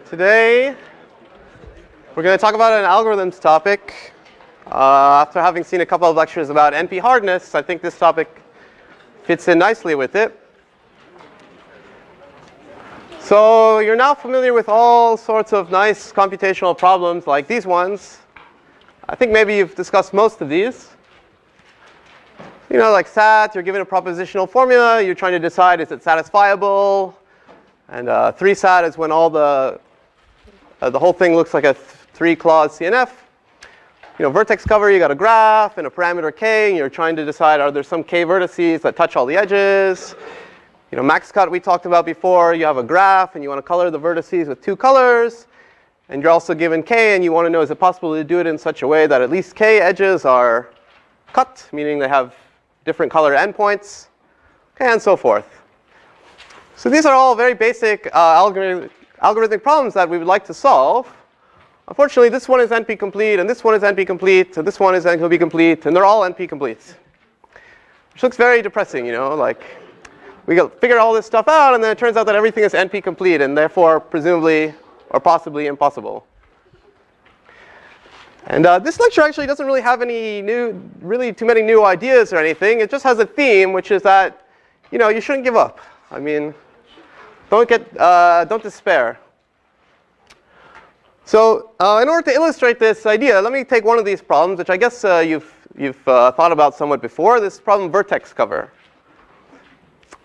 Today, we're going to talk about an algorithms topic. After having seen a couple of lectures about NP hardness, I think this topic fits in nicely with it. So you're now familiar with all sorts of nice computational problems like these ones. I think maybe you've discussed most of these. You know, like SAT, you're given a propositional formula. You're trying to decide, is it satisfiable? And 3-SAT is when all the whole thing looks like a 3-clause CNF. You know, Vertex-Cover, you got a graph and a parameter k, and you're trying to decide, are there some k vertices that touch all the edges? You know, max-cut we talked about before, you have a graph and you want to color the vertices with 2 colors. And you're also given k, and you want to know, is it possible to do it in such a way that at least k edges are cut, meaning they have different color endpoints, okay, and so forth. So these are all very basic algorithmic problems that we would like to solve. Unfortunately, this one is NP-complete, and this one is NP-complete, and this one is NP-complete, and they're all NP-complete. Which looks very depressing, you know, like we figure all this stuff out, and then it turns out that everything is NP-complete, and therefore, presumably, or possibly impossible. And this lecture actually doesn't really have any really too many new ideas or anything. It just has a theme, which is that, you know, you shouldn't give up. I mean, don't despair. So in order to illustrate this idea, let me take one of these problems, which I guess you've thought about somewhat before. This problem, Vertex-Cover.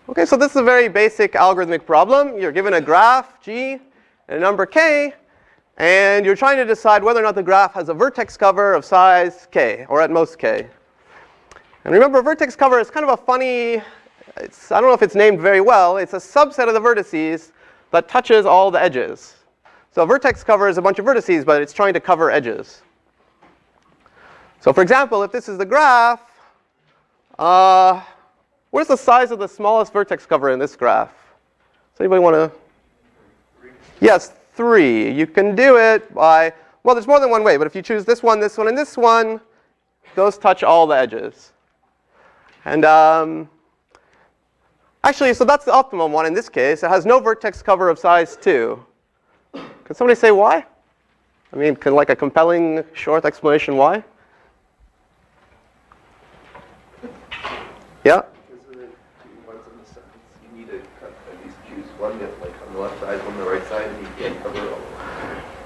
Okay, so this is a very basic algorithmic problem. You're given a graph, G, and a number k, and you're trying to decide whether or not the graph has a vertex-cover of size k, or at most k. And remember, vertex-cover is kind of a funny, I don't know if it's named very well. It's a subset of the vertices that touches all the edges. So vertex-cover is a bunch of vertices, but it's trying to cover edges. So for example, if this is the graph, where's the size of the smallest vertex-cover in this graph? Does anybody want to? Yes, 3. You can do it by, well, there's more than one way. But if you choose this one, and this one, those touch all the edges. And actually, so that's the optimum one in this case. It has no vertex-cover of size 2. Can somebody say why? I mean, like a compelling, short explanation why? Yeah? Because of the 2 ones in the sentence, you need to at least choose one that's like on the left side, one on the right side, and you can't cover all.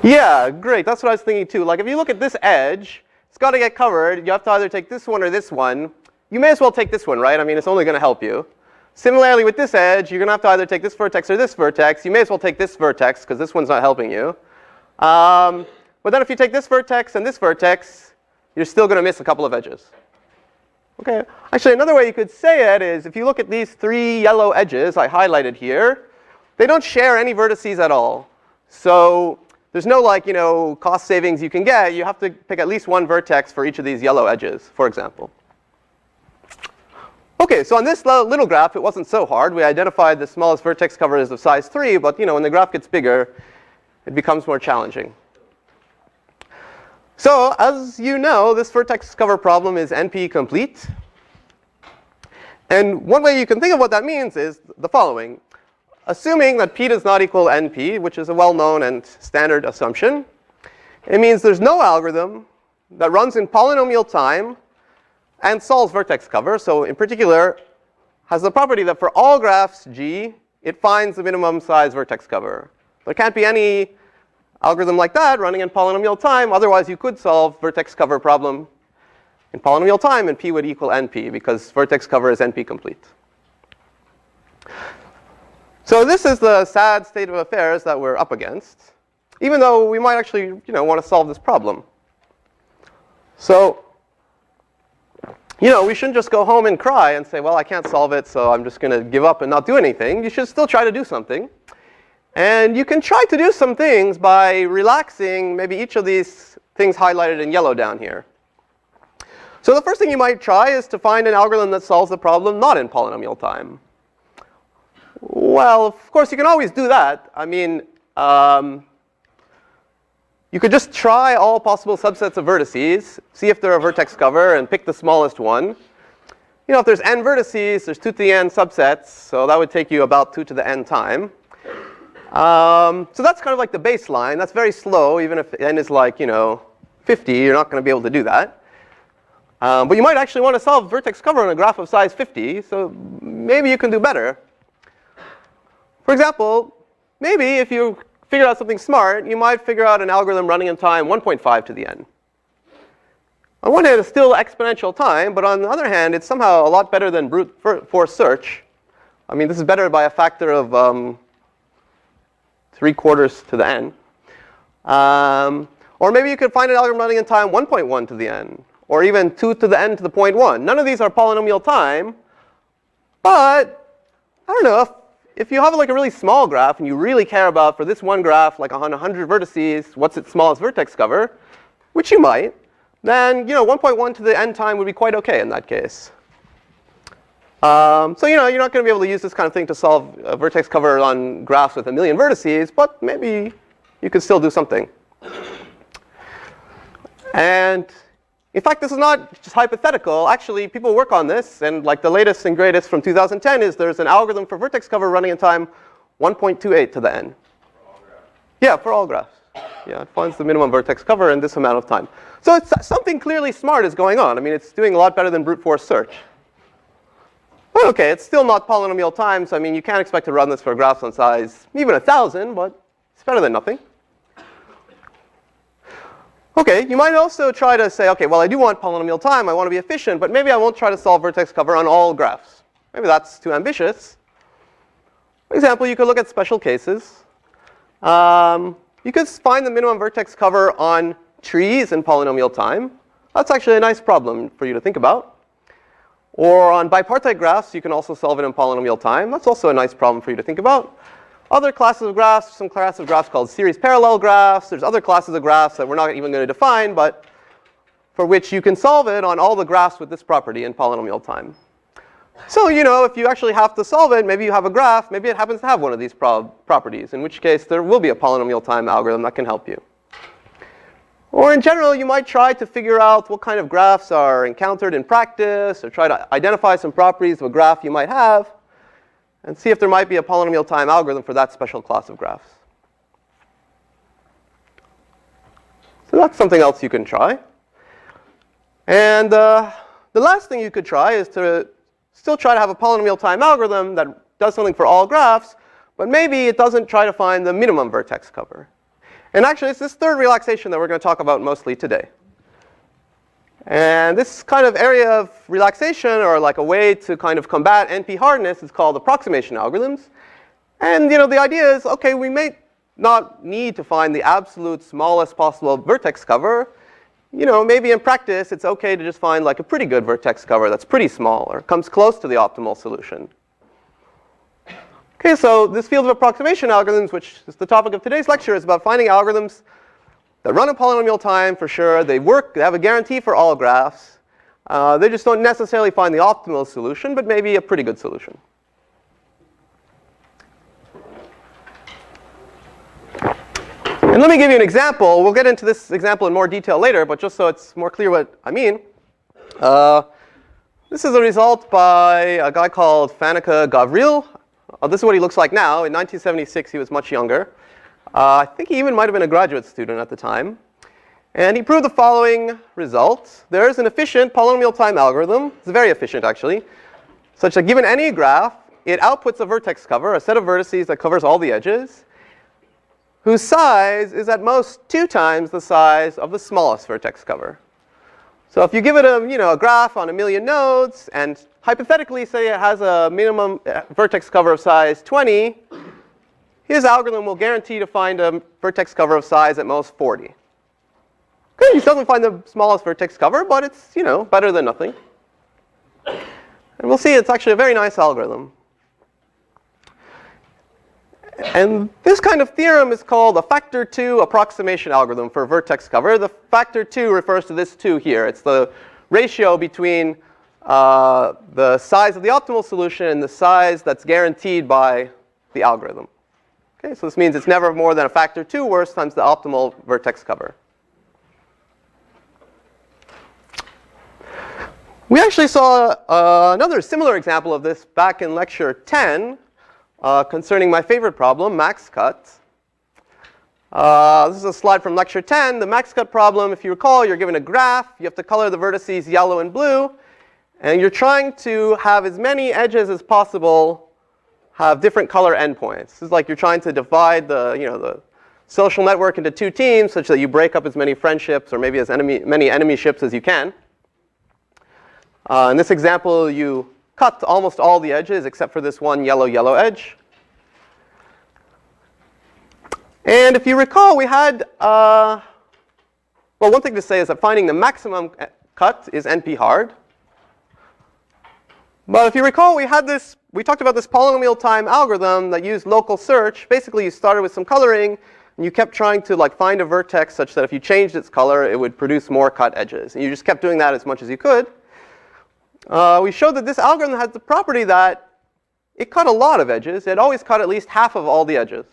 Yeah, great. That's what I was thinking too. Like if you look at this edge, it's got to get covered. You have to either take this one or this one. You may as well take this one, right? I mean, it's only going to help you. Similarly, with this edge, you're going to have to either take this vertex or this vertex. You may as well take this vertex, because this one's not helping you. But then if you take this vertex and this vertex, you're still going to miss a couple of edges. Okay. Actually, another way you could say it is if you look at these 3 yellow edges I highlighted here, they don't share any vertices at all. So there's no, like, you know, cost savings you can get. You have to pick at least one vertex for each of these yellow edges, for example. Okay, so on this little graph, it wasn't so hard. We identified the smallest vertex cover is of size 3. But you know, when the graph gets bigger, it becomes more challenging. So as you know, this vertex cover problem is NP-complete. And one way you can think of what that means is the following. Assuming that p does not equal NP, which is a well-known and standard assumption, it means there's no algorithm that runs in polynomial time and solves vertex cover. So in particular, has the property that for all graphs G, it finds the minimum size vertex cover. There can't be any algorithm like that running in polynomial time. Otherwise, you could solve vertex cover problem in polynomial time, and p would equal NP, because vertex cover is NP-complete. So this is the sad state of affairs that we're up against, even though we might actually, you know, want to solve this problem. So you know, we shouldn't just go home and cry and say, well, I can't solve it, so I'm just going to give up and not do anything. You should still try to do something. And you can try to do some things by relaxing maybe each of these things highlighted in yellow down here. So the first thing you might try is to find an algorithm that solves the problem not in polynomial time. Well, of course, you can always do that. I mean, you could just try all possible subsets of vertices, see if they're a vertex cover, and pick the smallest one. You know, if there's n vertices, there's 2 to the n subsets, so that would take you about 2 to the n time. So that's kind of like the baseline. That's very slow. Even if n is like 50, you're not going to be able to do that. But you might actually want to solve vertex cover on a graph of size 50. So maybe you can do better. For example, maybe if you figure out something smart, you might figure out an algorithm running in time 1.5 to the n. On one hand, it's still exponential time. But on the other hand, it's somehow a lot better than brute force search. I mean, this is better by a factor of 3/4 to the n. Or maybe you could find an algorithm running in time 1.1 to the n, or even 2 to the n to the 0.1. None of these are polynomial time. But I don't know, if you have like a really small graph and you really care about, for this one graph, like on 100 vertices, what's its smallest vertex cover, which you might, then 1.1 to the n time would be quite OK in that case. So you're not going to be able to use this kind of thing to solve a vertex cover on graphs with 1 million vertices, but maybe you could still do something. And in fact, this is not just hypothetical. Actually, people work on this. And like the latest and greatest from 2010 is there's an algorithm for vertex cover running in time 1.28 to the n. For all graphs. Yeah, for all graphs. Yeah, it finds the minimum vertex cover in this amount of time. So it's something clearly smart is going on. I mean, it's doing a lot better than brute force search. But OK, it's still not polynomial time. So I mean, you can't expect to run this for graphs on size even 1,000. But it's better than nothing. OK, you might also try to say, OK, well, I do want polynomial time. I want to be efficient. But maybe I won't try to solve vertex cover on all graphs. Maybe that's too ambitious. For example, you could look at special cases. You could find the minimum vertex cover on trees in polynomial time. That's actually a nice problem for you to think about. Or on bipartite graphs, you can also solve it in polynomial time. That's also a nice problem for you to think about. Other classes of graphs, some classes of graphs called series parallel graphs. There's other classes of graphs that we're not even going to define, but for which you can solve it on all the graphs with this property in polynomial time. So if you actually have to solve it, maybe you have a graph. Maybe it happens to have one of these properties, in which case there will be a polynomial time algorithm that can help you. Or in general, you might try to figure out what kind of graphs are encountered in practice, or try to identify some properties of a graph you might have, and see if there might be a polynomial time algorithm for that special class of graphs. So that's something else you can try. And the last thing you could try is to still try to have a polynomial time algorithm that does something for all graphs, but maybe it doesn't try to find the minimum vertex cover. And actually, it's this third relaxation that we're going to talk about mostly today. And this kind of area of relaxation, or like a way to kind of combat NP hardness, is called approximation algorithms. And the idea is, OK, we may not need to find the absolute smallest possible vertex cover. Maybe in practice, it's OK to just find like a pretty good vertex cover that's pretty small, or comes close to the optimal solution. OK, so this field of approximation algorithms, which is the topic of today's lecture, is about finding algorithms that run in polynomial time for sure. They work. They have a guarantee for all graphs. They just don't necessarily find the optimal solution, but maybe a pretty good solution. And let me give you an example. We'll get into this example in more detail later, but just so it's more clear what I mean. This is a result by a guy called Gavril. This is what he looks like now. In 1976, he was much younger. I think he even might have been a graduate student at the time. And he proved the following result. There is an efficient polynomial time algorithm. It's very efficient, actually, such that given any graph, it outputs a vertex cover, a set of vertices that covers all the edges, whose size is at most 2 times the size of the smallest vertex cover. So if you give it a graph on 1 million nodes, and hypothetically say it has a minimum vertex cover of size 20, his algorithm will guarantee to find a vertex cover of size at most 40. Okay, he doesn't find the smallest vertex cover, but it's better than nothing. And we'll see it's actually a very nice algorithm. And this kind of theorem is called a factor 2 approximation algorithm for vertex cover. The factor 2 refers to this 2 here. It's the ratio between the size of the optimal solution and the size that's guaranteed by the algorithm. Okay, so this means it's never more than a factor 2 worse times the optimal vertex cover. We actually saw another similar example of this back in lecture 10. concerning my favorite problem, max cut. This is a slide from lecture 10. The max cut problem, if you recall, you're given a graph. You have to color the vertices yellow and blue. And you're trying to have as many edges as possible have different color endpoints. This is like you're trying to divide the social network into two teams such that you break up as many friendships or maybe as many enemy ships as you can. In this example, you cut almost all the edges except for this one yellow edge. And if you recall, we had, well, one thing to say is that finding the maximum cut is NP hard. But if you recall, we talked about this polynomial time algorithm that used local search. Basically, you started with some coloring, and you kept trying to find a vertex such that if you changed its color, it would produce more cut edges. And you just kept doing that as much as you could. We showed that this algorithm has the property that it cut a lot of edges. It always cut at least half of all the edges,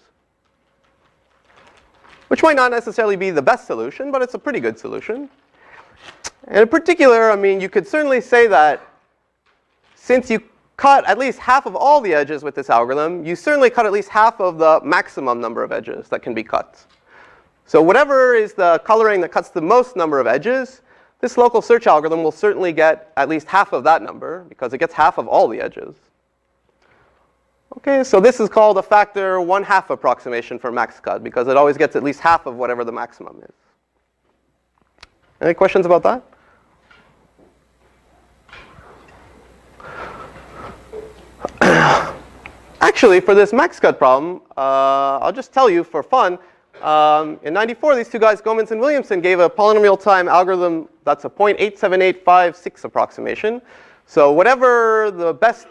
which might not necessarily be the best solution, but it's a pretty good solution. And in particular, I mean, you could certainly say that since you cut at least half of all the edges with this algorithm, you certainly cut at least half of the maximum number of edges that can be cut. So whatever is the coloring that cuts the most number of edges, this local search algorithm will certainly get at least half of that number because it gets half of all the edges. Okay, so this is called a factor 1/2 approximation for max cut because it always gets at least half of whatever the maximum is. Any questions about that? Actually, for this max cut problem, I'll just tell you for fun. In '94, these two guys, Gomez and Williamson, gave a polynomial time algorithm that's a 0.87856 approximation. So whatever the best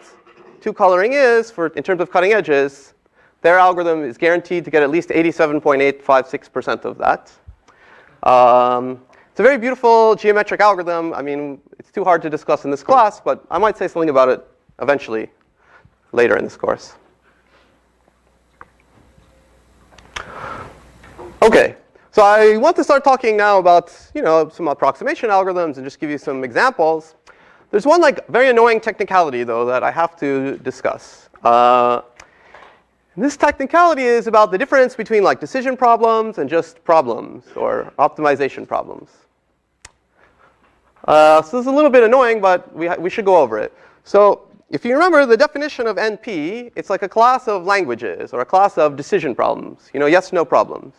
two coloring is in terms of cutting edges, their algorithm is guaranteed to get at least 87.856% of that. It's a very beautiful geometric algorithm. I mean, it's too hard to discuss in this class, but I might say something about it eventually later in this course. Okay, so I want to start talking now about some approximation algorithms and just give you some examples. There's one very annoying technicality though that I have to discuss. This technicality is about the difference between decision problems and just problems or optimization problems. So this is a little bit annoying, but we should go over it. So if you remember the definition of NP, it's like a class of languages or a class of decision problems, yes/no problems.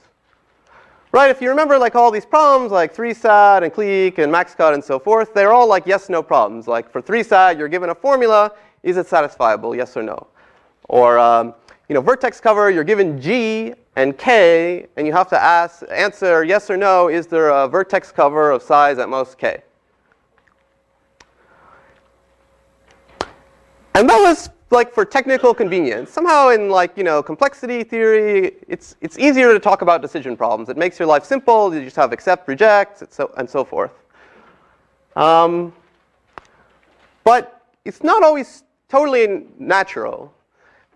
Right, if you remember all these problems like 3SAT and clique and max cut and so forth, they're all yes/no problems. Like for 3SAT, you're given a formula, is it satisfiable, yes or no? Or Vertex-Cover, you're given G and K, and you have to answer yes or no, is there a Vertex-Cover of size at most K? And that was for technical convenience. Somehow in complexity theory, it's easier to talk about decision problems. It makes your life simple. You just have accept, reject, and so forth. But it's not always totally natural.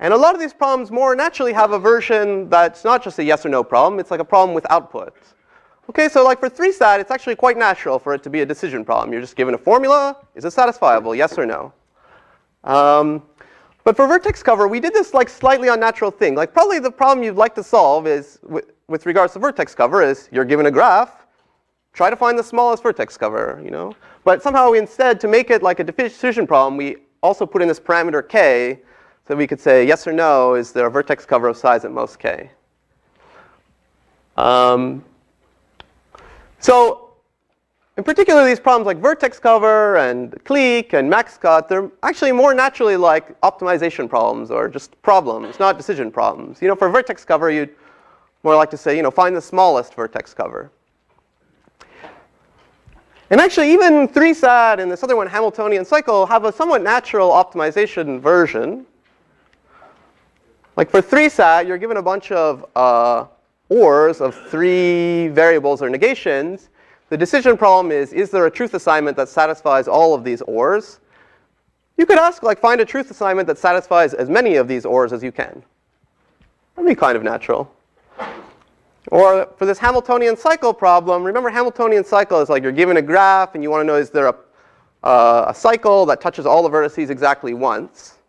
And a lot of these problems more naturally have a version that's not just a yes or no problem. It's like a problem with output. Okay, so for 3SAT, it's actually quite natural for it to be a decision problem. You're just given a formula. Is it satisfiable, yes or no? But for Vertex-Cover, we did this slightly unnatural thing. Probably the problem you'd like to solve is, with regards to Vertex-Cover, is you're given a graph. Try to find the smallest Vertex-Cover, But somehow instead, to make it a decision problem, we also put in this parameter K, so we could say yes or no, is there a Vertex-Cover of size at most K? So in particular, these problems like Vertex-Cover and clique and max cut, they're actually more naturally like optimization problems or just problems, not decision problems. For Vertex-Cover, you'd more like to say, find the smallest Vertex-Cover. And actually, even 3SAT and this other one, Hamiltonian cycle, have a somewhat natural optimization version. Like for 3SAT, you're given a bunch of ORs of 3 variables or negations. The decision problem is there a truth assignment that satisfies all of these ORs? You could ask, find a truth assignment that satisfies as many of these ORs as you can. That'd be kind of natural. Or for this Hamiltonian cycle problem, remember Hamiltonian cycle is you're given a graph and you want to know is there a cycle that touches all the vertices exactly once.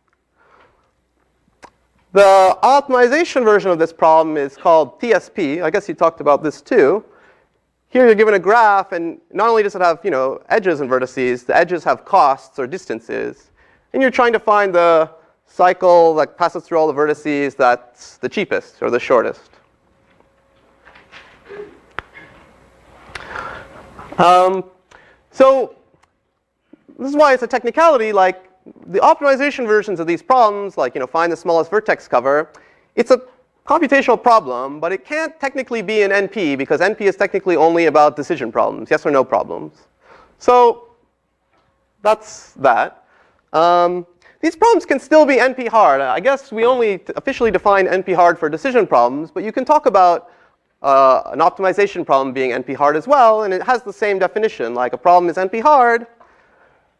The optimization version of this problem is called TSP. I guess you talked about this too. Here you're given a graph, and not only does it have edges and vertices, the edges have costs or distances. And you're trying to find the cycle that passes through all the vertices that's the cheapest or the shortest. So this is why it's a technicality. Like the optimization versions of these problems, like find the smallest vertex cover, it's a computational problem, but it can't technically be an NP because NP is technically only about decision problems, yes or no problems. So that's that. These problems can still be NP hard. I guess we only officially define NP hard for decision problems, but you can talk about an optimization problem being NP hard as well, and it has the same definition. Like a problem is NP hard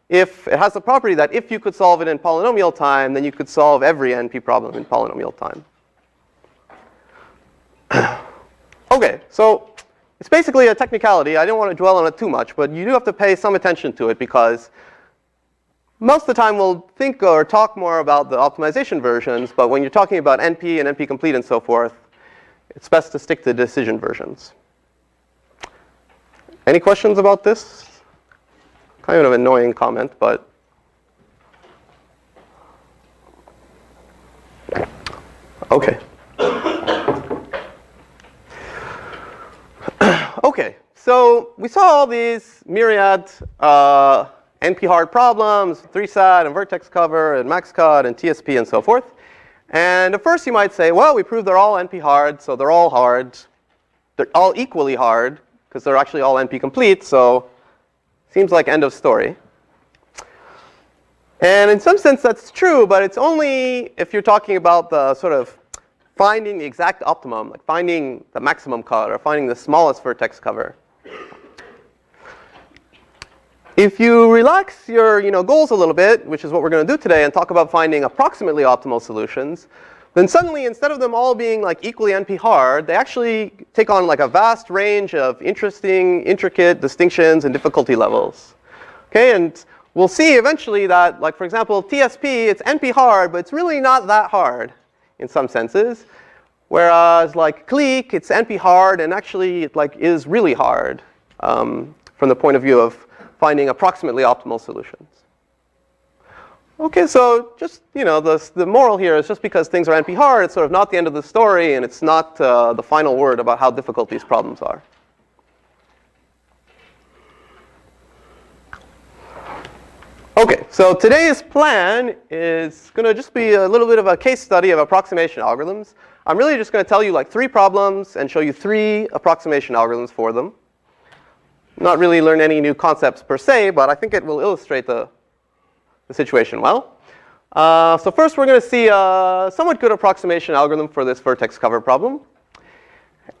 if it has the property that if you could solve it in polynomial time, then you could solve every NP problem in polynomial time. Okay, so it's basically a technicality. I don't want to dwell on it too much, but you do have to pay some attention to it because most of the time we'll think or talk more about the optimization versions, but when you're talking about NP and NP complete and so forth, it's best to stick to decision versions. Any questions about this? Kind of an annoying comment, but okay. Okay, so we saw all these myriad NP hard problems, 3SAT and Vertex-Cover and MaxCut and TSP and so forth. And at first you might say, well, we proved they're all NP hard, so they're all hard. They're all equally hard because they're actually all NP complete, so seems like end of story. And in some sense that's true, but it's only if you're talking about the sort of finding the exact optimum, like finding the maximum cut or finding the smallest vertex cover. If you relax your goals a little bit, which is what we're going to do today, and talk about finding approximately optimal solutions, then suddenly instead of them all being like equally NP hard, they actually take on like a vast range of interesting, intricate distinctions and difficulty levels. Okay, and we'll see eventually that, like for example, TSP, it's NP hard, but it's really not that hard in some senses. Whereas like clique, it's NP hard, and actually it like is really hard from the point of view of finding approximately optimal solutions. Okay, so just the moral here is just because things are NP hard, it's sort of not the end of the story, and it's not the final word about how difficult these problems are. Okay, so today's plan is going to just be a little bit of a case study of approximation algorithms. I'm really just going to tell you like 3 problems and show you 3 approximation algorithms for them. Not really learn any new concepts per se, but I think it will illustrate the situation well. So first we're going to see a somewhat good approximation algorithm for this vertex cover problem.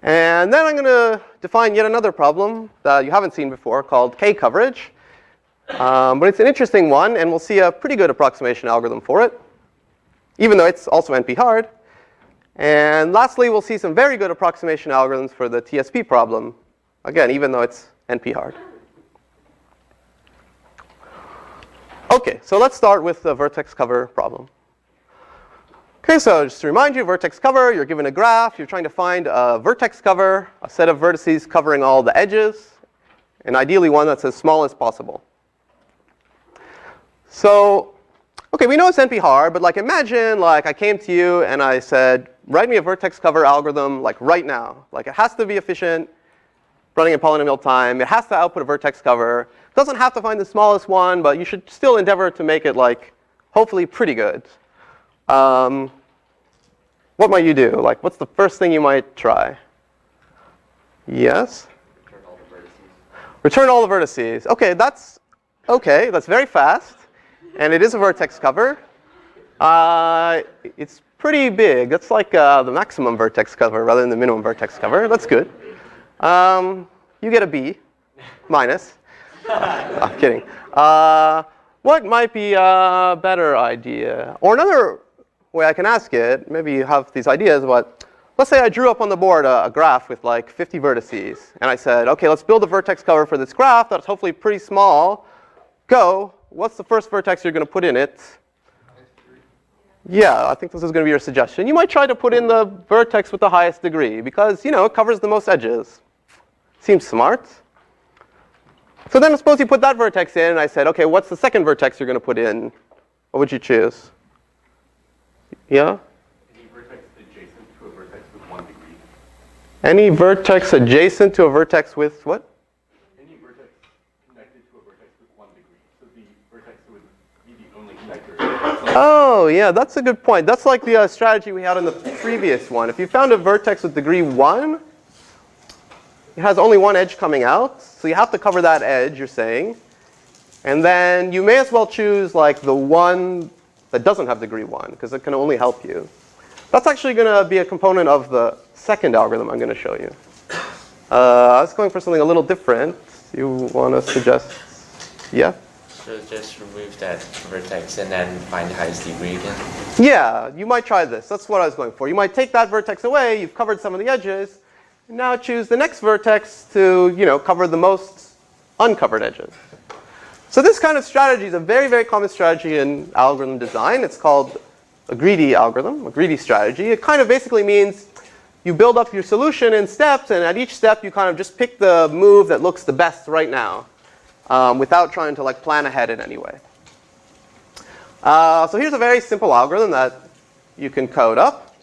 And then I'm going to define yet another problem that you haven't seen before called K-coverage. But it's an interesting one, and we'll see a pretty good approximation algorithm for it, even though it's also NP hard. And lastly, we'll see some very good approximation algorithms for the TSP problem, again, even though it's NP hard. Okay, so let's start with the vertex cover problem. Okay, so just to remind you, vertex cover, you're given a graph. You're trying to find a vertex cover, a set of vertices covering all the edges, and ideally one that's as small as possible. So, okay, we know it's NP hard, but like imagine like I came to you and I said, write me a vertex cover algorithm like right now. Like it has to be efficient, running in polynomial time. It has to output a vertex cover. It doesn't have to find the smallest one, but you should still endeavor to make it like hopefully pretty good. What might you do? Like what's the first thing you might try? Yes? Return all the vertices. Return all the vertices. Okay, that's very fast. And it is a vertex cover. It's pretty big. That's like the maximum vertex cover rather than the minimum vertex cover. That's good. You get a B minus. I'm kidding. What might be a better idea? Or another way I can ask it, maybe you have these ideas, but let's say I drew up on the board a graph with like 50 vertices. And I said, OK, let's build a vertex cover for this graph that's hopefully pretty small. Go. What's the first vertex you're going to put in it? Yeah, I think this is going to be your suggestion. You might try to put in the vertex with the highest degree because, it covers the most edges. Seems smart. So then suppose you put that vertex in, and I said, OK, what's the second vertex you're going to put in? What would you choose? Yeah? Any vertex adjacent to a vertex with 1 degree. Any vertex adjacent to a vertex with what? Any vertex connected to a vertex with 1 degree. So the vertex would be the only connector. Oh, yeah, that's a good point. That's like the strategy we had in the previous one. If you found a vertex with degree 1, it has only one edge coming out. So you have to cover that edge, you're saying. And then you may as well choose like the one that doesn't have degree 1, because it can only help you. That's actually going to be a component of the second algorithm I'm going to show you. I was going for something a little different. You want to suggest? Yeah? So just remove that vertex and then find the highest degree again? Yeah, you might try this. That's what I was going for. You might take that vertex away. You've covered some of the edges. And now choose the next vertex to cover the most uncovered edges. So this kind of strategy is a very, very common strategy in algorithm design. It's called a greedy algorithm, a greedy strategy. It kind of basically means you build up your solution in steps, and at each step you kind of just pick the move that looks the best right now without trying to plan ahead in any way. So here's a very simple algorithm that you can code up.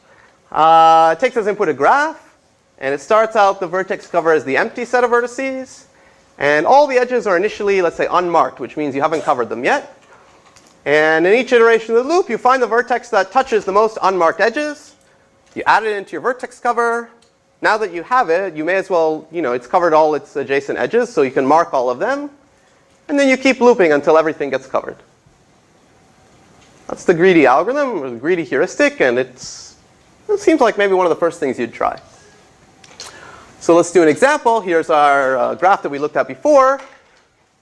It takes as input a graph, and it starts out the vertex cover as the empty set of vertices. And all the edges are initially, let's say, unmarked, which means you haven't covered them yet. And in each iteration of the loop, you find the vertex that touches the most unmarked edges. You add it into your vertex cover. Now that you have it, you may as well, it's covered all its adjacent edges, so you can mark all of them. And then you keep looping until everything gets covered. That's the greedy algorithm, or the greedy heuristic, and it seems like maybe one of the first things you'd try. So let's do an example. Here's our graph that we looked at before.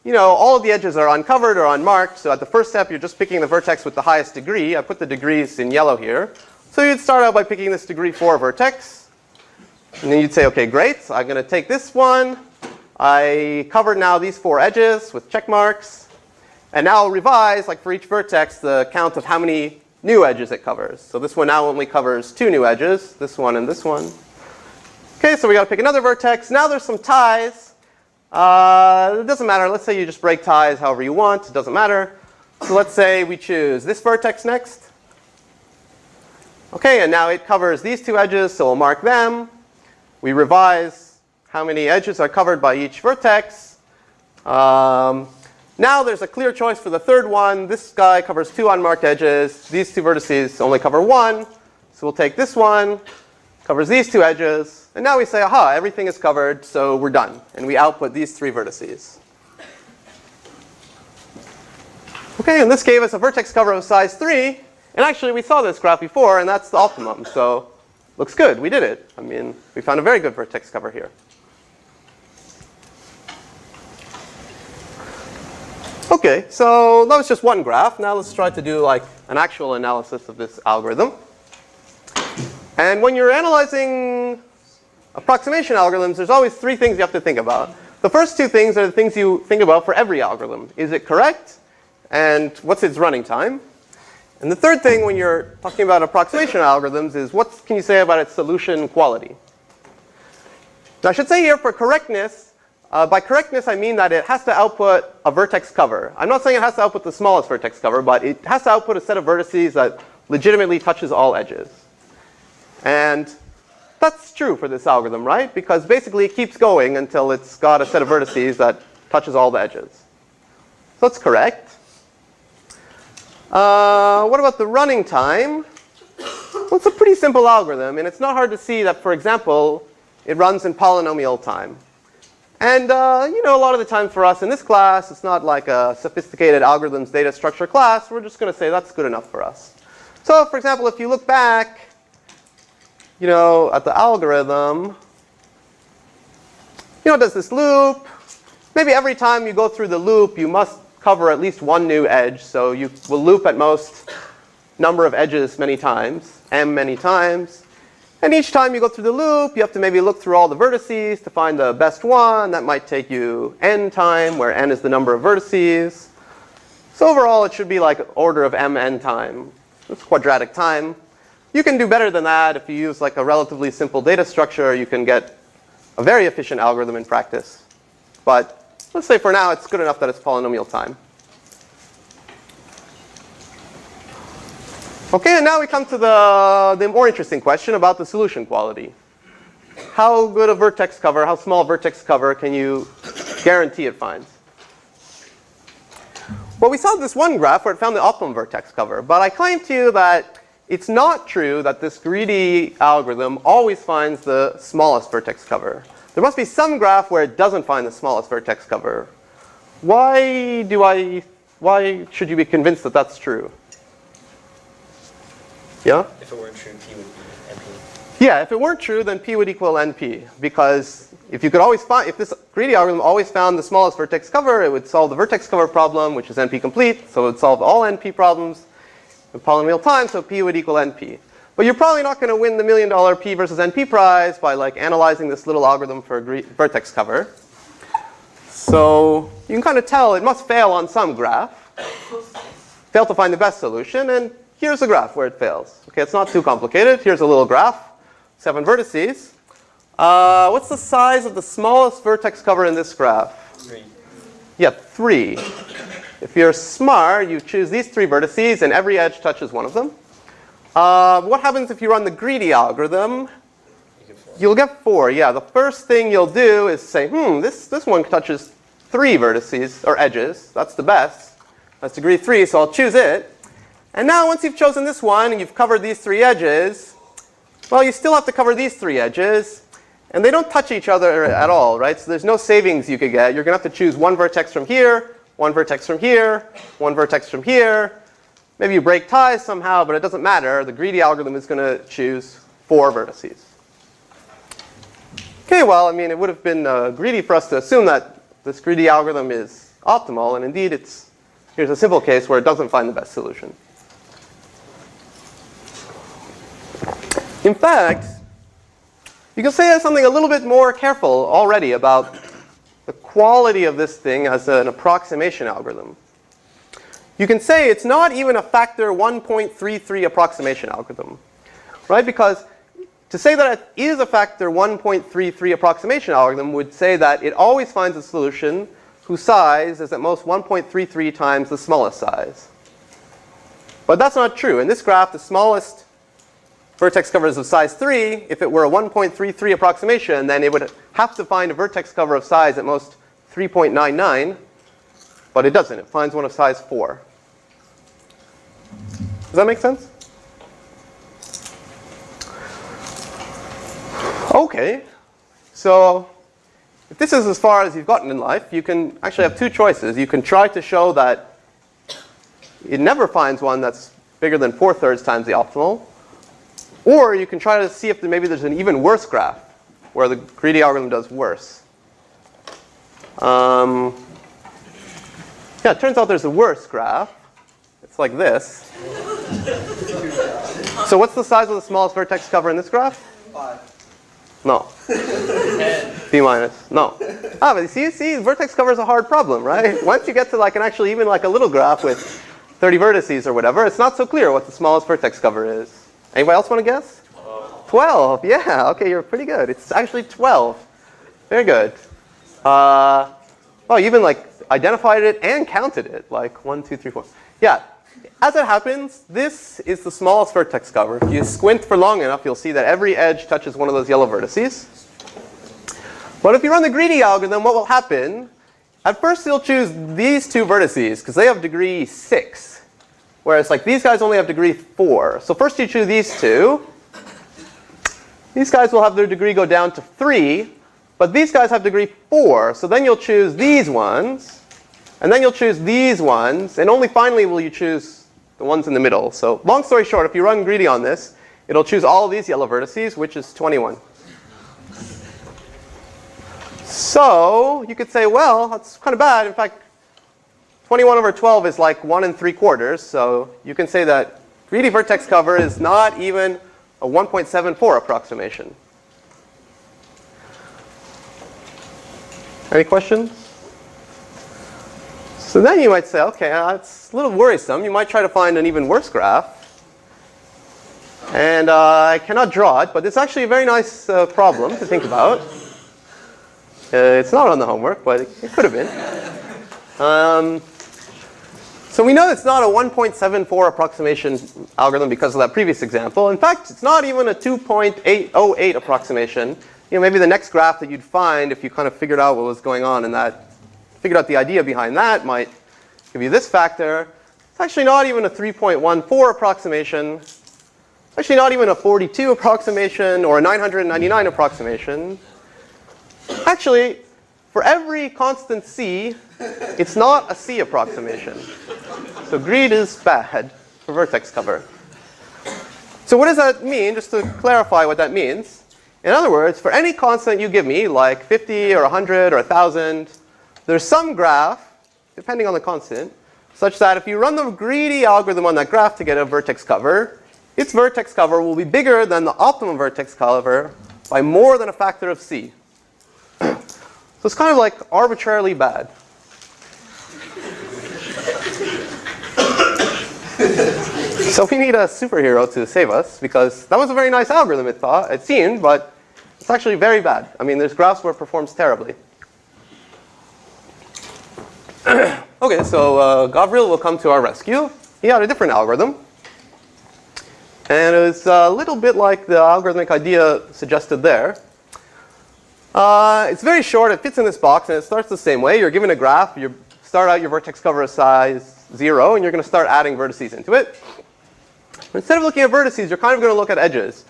All of the edges are uncovered or unmarked. So at the first step, you're just picking the vertex with the highest degree. I put the degrees in yellow here. So you'd start out by picking this degree 4 vertex. And then you'd say, OK, great. I'm going to take this one. I covered now these 4 edges with check marks. And now I'll revise, like for each vertex, the count of how many new edges it covers. So this one now only covers 2 new edges, this one and this one. OK, so we got to pick another vertex. Now there's some ties. It doesn't matter. Let's say you just break ties however you want. It doesn't matter. So let's say we choose this vertex next. OK, and now it covers these 2 edges, so we'll mark them. We revise how many edges are covered by each vertex. Now there's a clear choice for the third one. This guy covers 2 unmarked edges. These 2 vertices only cover 1. So we'll take this one, covers these 2 edges. And now we say, aha, everything is covered, so we're done. And we output these 3 vertices. OK, and this gave us a vertex cover of size 3. And actually, we saw this graph before, and that's the optimum. So looks good. We did it. I mean, we found a very good vertex cover here. OK, so that was just one graph. Now let's try to do an actual analysis of this algorithm. And when you're analyzing approximation algorithms, there's always 3 things you have to think about. The first 2 things are the things you think about for every algorithm. Is it correct? And what's its running time? And the third thing when you're talking about approximation algorithms is what can you say about its solution quality? Now I should say here for correctness, by correctness I mean that it has to output a vertex cover. I'm not saying it has to output the smallest vertex cover, but it has to output a set of vertices that legitimately touches all edges. And that's true for this algorithm, right? Because basically it keeps going until it's got a set of vertices that touches all the edges. So that's correct. What about the running time? Well, it's a pretty simple algorithm. And it's not hard to see that, for example, it runs in polynomial time. And a lot of the time for us in this class, it's not like a sophisticated algorithms data structure class. We're just going to say that's good enough for us. So for example, if you look back at the algorithm, it does this loop. Maybe every time you go through the loop, you must cover at least 1 new edge. So you will loop at most number of edges many times, m many times. And each time you go through the loop, you have to maybe look through all the vertices to find the best one. That might take you n time, where n is the number of vertices. So overall, it should be like order of mn time. It's quadratic time. You can do better than that. If you use like a relatively simple data structure, you can get a very efficient algorithm in practice. But let's say for now it's good enough that it's polynomial time. Okay, and now we come to the more interesting question about the solution quality. How good a vertex cover, how small vertex cover can you guarantee it finds? Well, we saw this one graph where it found the optimum vertex cover. But I claim to you that it's not true that this greedy algorithm always finds the smallest vertex cover. There must be some graph where it doesn't find the smallest vertex cover. Why should you be convinced that that's true? Yeah? If it weren't true, P would be NP. Yeah, if it weren't true, then P would equal NP. Because if you could always find, if this greedy algorithm always found the smallest vertex cover, it would solve the vertex cover problem, which is NP complete. So it would solve all NP problems in polynomial time, so P would equal NP. But you're probably not going to win the $1 million P versus NP prize by like analyzing this little algorithm for a vertex cover. So you can kind of tell it must fail on some graph, fail to find the best solution, and here's a graph where it fails. Okay, it's not too complicated. Here's a little graph, 7 vertices. What's the size of the smallest vertex cover in this graph? 3. Yeah, 3. If you're smart, you choose these 3 vertices, and every edge touches one of them. What happens if you run the greedy algorithm? You'll get 4. Yeah, the first thing you'll do is say, this one touches 3 vertices, or edges. That's the best. That's degree 3, so I'll choose it. And now once you've chosen this one, and you've covered these 3 edges, well, you still have to cover these 3 edges. And they don't touch each other at all, right? So there's no savings you could get. You're going to have to choose one vertex from here, one vertex from here, one vertex from here. Maybe you break ties somehow, but it doesn't matter. The greedy algorithm is going to choose 4 vertices. Okay, well, I mean, it would have been greedy for us to assume that this greedy algorithm is optimal. And indeed, here's a simple case where it doesn't find the best solution. In fact, you can say something a little bit more careful already about the quality of this thing as an approximation algorithm. You can say it's not even a factor 1.33 approximation algorithm, right? Because to say that it is a factor 1.33 approximation algorithm would say that it always finds a solution whose size is at most 1.33 times the smallest size. But that's not true. In this graph, the smallest vertex cover is of size 3. If it were a 1.33 approximation, then it would have to find a vertex cover of size at most 3.99. But it doesn't. It finds one of size 4. Does that make sense? Okay. So if this is as far as you've gotten in life, you can actually have 2 choices. You can try to show that it never finds one that's bigger than 4/3 times the optimal. Or you can try to see if maybe there's an even worse graph where the greedy algorithm does worse. Yeah, it turns out there's a worse graph. It's like this. So what's the size of the smallest vertex cover in this graph? 5. No. B minus. No. But you see, vertex cover is a hard problem, right? Once you get to like actually even like a little graph with 30 vertices or whatever, it's not so clear what the smallest vertex cover is. Anybody else want to guess? 12. Yeah. Okay, you're pretty good. It's actually 12. Very good. Well, you even like identified it and counted it. Like 1, 2, 3, 4. Yeah. As it happens, this is the smallest vertex cover. If you squint for long enough, you'll see that every edge touches one of those yellow vertices. But if you run the greedy algorithm, what will happen? At first, you'll choose these 2 vertices because they have degree 6. Whereas like these guys only have degree 4. So first you choose these 2. These guys will have their degree go down to 3. But these guys have degree 4. So then you'll choose these ones. And then you'll choose these ones. And only finally will you choose the ones in the middle. So long story short, if you run greedy on this, it'll choose all of these yellow vertices, which is 21. So you could say, well, that's kind of bad. In fact, 21 over 12 is like 1 3/4. So you can say that greedy vertex cover is not even a 1.74 approximation. Any questions? So then you might say, okay, that's a little worrisome. You might try to find an even worse graph. And I cannot draw it, but it's actually a very nice problem to think about. It's not on the homework, but it could have been. So we know it's not a 1.74 approximation algorithm because of that previous example. In fact, it's not even a 2.808 approximation. Maybe the next graph that you'd find if you kind of figured out what was going on in that, figured out the idea behind that might give you this factor. It's actually not even a 3.14 approximation. It's actually not even a 42 approximation or a 999 approximation. Actually, for every constant c, it's not a c approximation. So greed is bad for vertex cover. So what does that mean? Just to clarify what that means. In other words, for any constant you give me, like 50 or 100 or 1,000, there's some graph, depending on the constant, such that if you run the greedy algorithm on that graph to get a vertex cover, its vertex cover will be bigger than the optimum vertex cover by more than a factor of c. So it's kind of like arbitrarily bad. So we need a superhero to save us, because that was a very nice algorithm, it seemed, but it's actually very bad. I mean, there's graphs where it performs terribly. Okay, so Gavril will come to our rescue. He had a different algorithm. And it was a little bit like the algorithmic idea suggested there. It's very short. It fits in this box, and it starts the same way. You're given a graph. You start out your vertex cover of size 0, and you're going to start adding vertices into it. Instead of looking at vertices, you're kind of going to look at edges.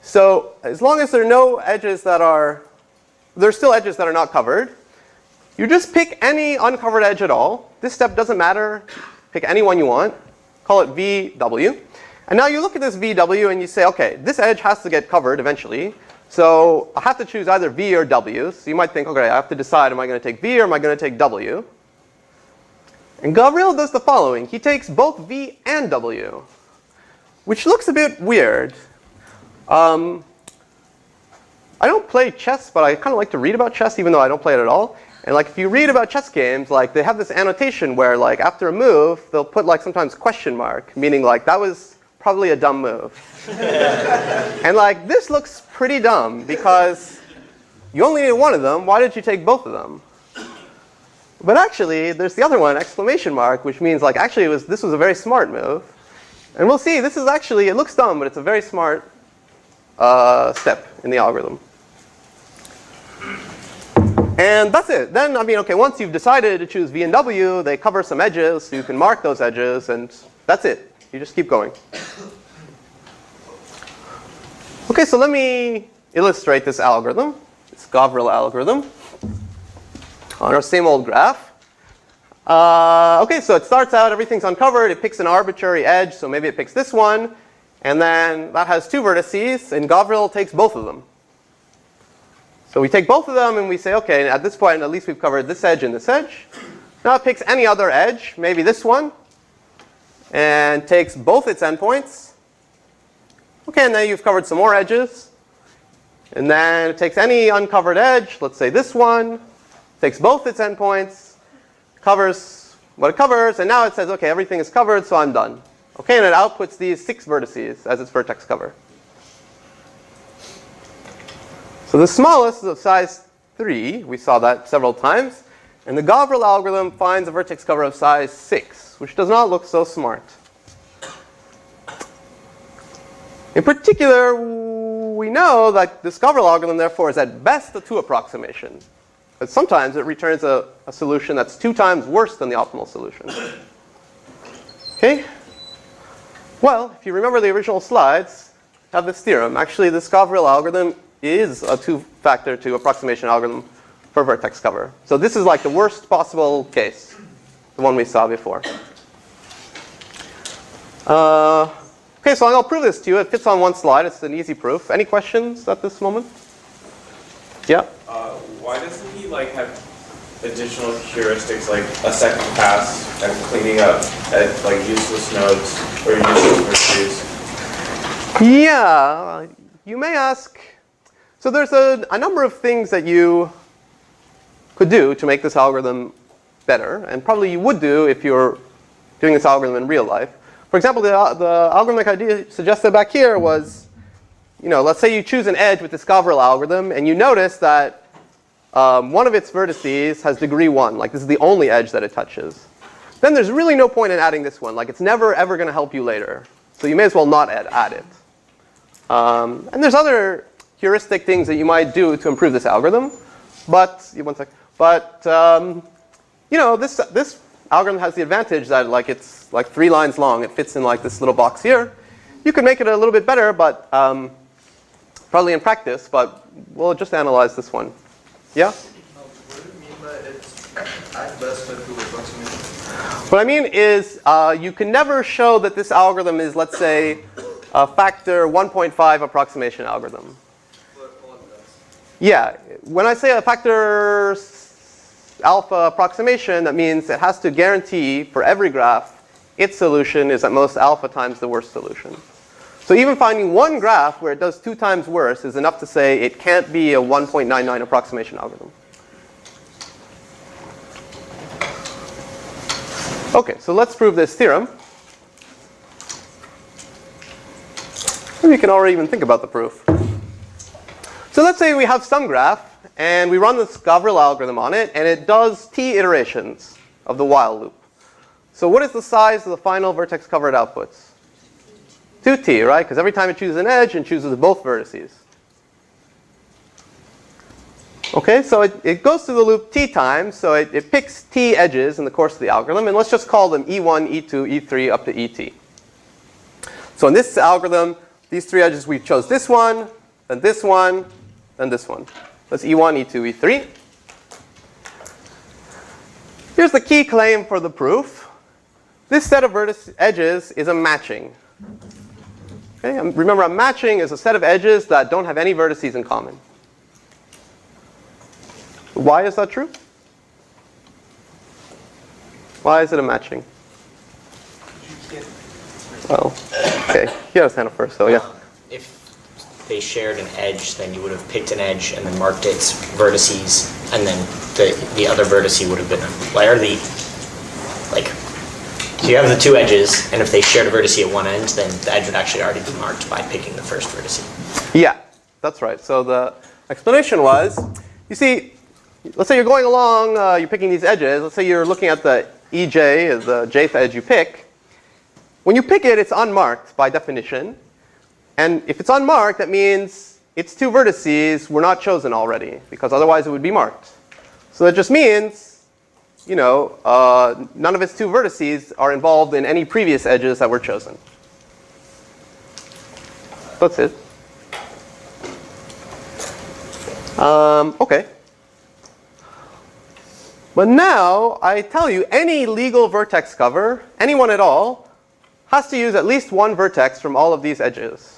So as long as there are no edges that are, there's still edges that are not covered, you just pick any uncovered edge at all. This step doesn't matter. Pick any one you want. Call it VW. And now you look at this VW and you say, OK, this edge has to get covered eventually. So I have to choose either V or W. So you might think, OK, I have to decide, am I going to take V or am I going to take W? And Gavril does the following. He takes both V and W, which looks a bit weird. I don't play chess, but I kind of like to read about chess, even though I don't play it at all. And like, if you read about chess games, like, they have this annotation where, like, after a move, they'll put, like, sometimes question mark, meaning, like, that was probably a dumb move. And, like, this looks pretty dumb because you only need one of them. Why did you take both of them? But actually, there's the other one, exclamation mark, which means, like, actually, this was a very smart move. And we'll see, this is actually, it looks dumb, but it's a very smart step in the algorithm. And that's it. Then, I mean, OK, once you've decided to choose V and W, they cover some edges, so you can mark those edges, and that's it. You just keep going. OK, so let me illustrate this algorithm, this Gavril algorithm, on our same old graph. OK, so it starts out, everything's uncovered. It picks an arbitrary edge, so maybe it picks this one. And then that has two vertices, and Gavril takes both of them. So we take both of them, and we say, OK, at this point, at least we've covered this edge and this edge. Now it picks any other edge, maybe this one, and takes both its endpoints. OK, and then you've covered some more edges. And then it takes any uncovered edge, let's say this one, takes both its endpoints, covers what it covers, and now it says, OK, everything is covered, so I'm done. OK, and it outputs these 6 vertices as its vertex cover. So the smallest is of size 3. We saw that several times. And the Gavril algorithm finds a vertex cover of size 6, which does not look so smart. In particular, we know that this Gavril algorithm, therefore, is at best a 2 approximation. But sometimes it returns a solution that's 2 times worse than the optimal solution. OK? Well, if you remember the original slides, have this theorem. Actually, this Gavril algorithm is a 2-factor to approximation algorithm for vertex cover. So this is like the worst possible case, the one we saw before. OK, so I'll prove this to you. It fits on one slide. It's an easy proof. Any questions at this moment? Yeah? Why doesn't he like have additional heuristics, like a second pass and cleaning up at like useless nodes or useless vertices? Yeah, you may ask. So there's a number of things that you could do to make this algorithm better, and probably you would do if you're doing this algorithm in real life. For For example, the algorithmic idea suggested back here was, let's say you choose an edge with this Gavril algorithm, and you notice that one of its vertices has degree 1. Like, this is the only edge that it touches. Then there's really no point in adding this one. Like, it's never, ever going to help you later. So you may as well not add it. And there's other heuristic things that you might do to improve this algorithm. But, this algorithm has the advantage that it's like 3 lines long. It fits in like this little box here. You could make it a little bit better, but probably in practice. But we'll just analyze this one. Yeah? What do you mean by it's at best a true approximation? What I mean is you can never show that this algorithm is, let's say, a factor 1.5 approximation algorithm. Yeah. When I say a factor alpha approximation, that means it has to guarantee for every graph its solution is at most alpha times the worst solution. So even finding one graph where it does 2 times worse is enough to say it can't be a 1.99 approximation algorithm. OK, so let's prove this theorem. Maybe you can already even think about the proof. So let's say we have some graph, and we run this Gavril algorithm on it, and it does t iterations of the while loop. So what is the size of the final vertex-covered outputs? 2t, right? Because every time it chooses an edge, it chooses both vertices. OK, so it goes through the loop t times. So it picks t edges in the course of the algorithm. And let's just call them e1, e2, e3, up to et. So in this algorithm, these 3 edges, we chose this one, then this one, then this one. That's e1, e2, e3. Here's the key claim for the proof. This set of vertex edges is a matching. Okay? Remember, a matching is a set of edges that don't have any vertices in common. Why is that true? Why is it a matching? Well, OK. You have a hand up first, so yeah. If they shared an edge, then you would have picked an edge and then marked its vertices, and then the other vertice would have been so you have the 2 edges, and if they shared a vertice at one end, then the edge would actually already be marked by picking the first vertice. Yeah, that's right. So the explanation was, you see, let's say you're going along, you're picking these edges. Let's say you're looking at the EJ, the jth edge you pick. When you pick it, it's unmarked by definition. And if it's unmarked, that means its 2 vertices were not chosen already, because otherwise it would be marked. So that just means, none of its 2 vertices are involved in any previous edges that were chosen. That's it. OK. But now I tell you, any legal vertex cover, anyone at all, has to use at least one vertex from all of these edges.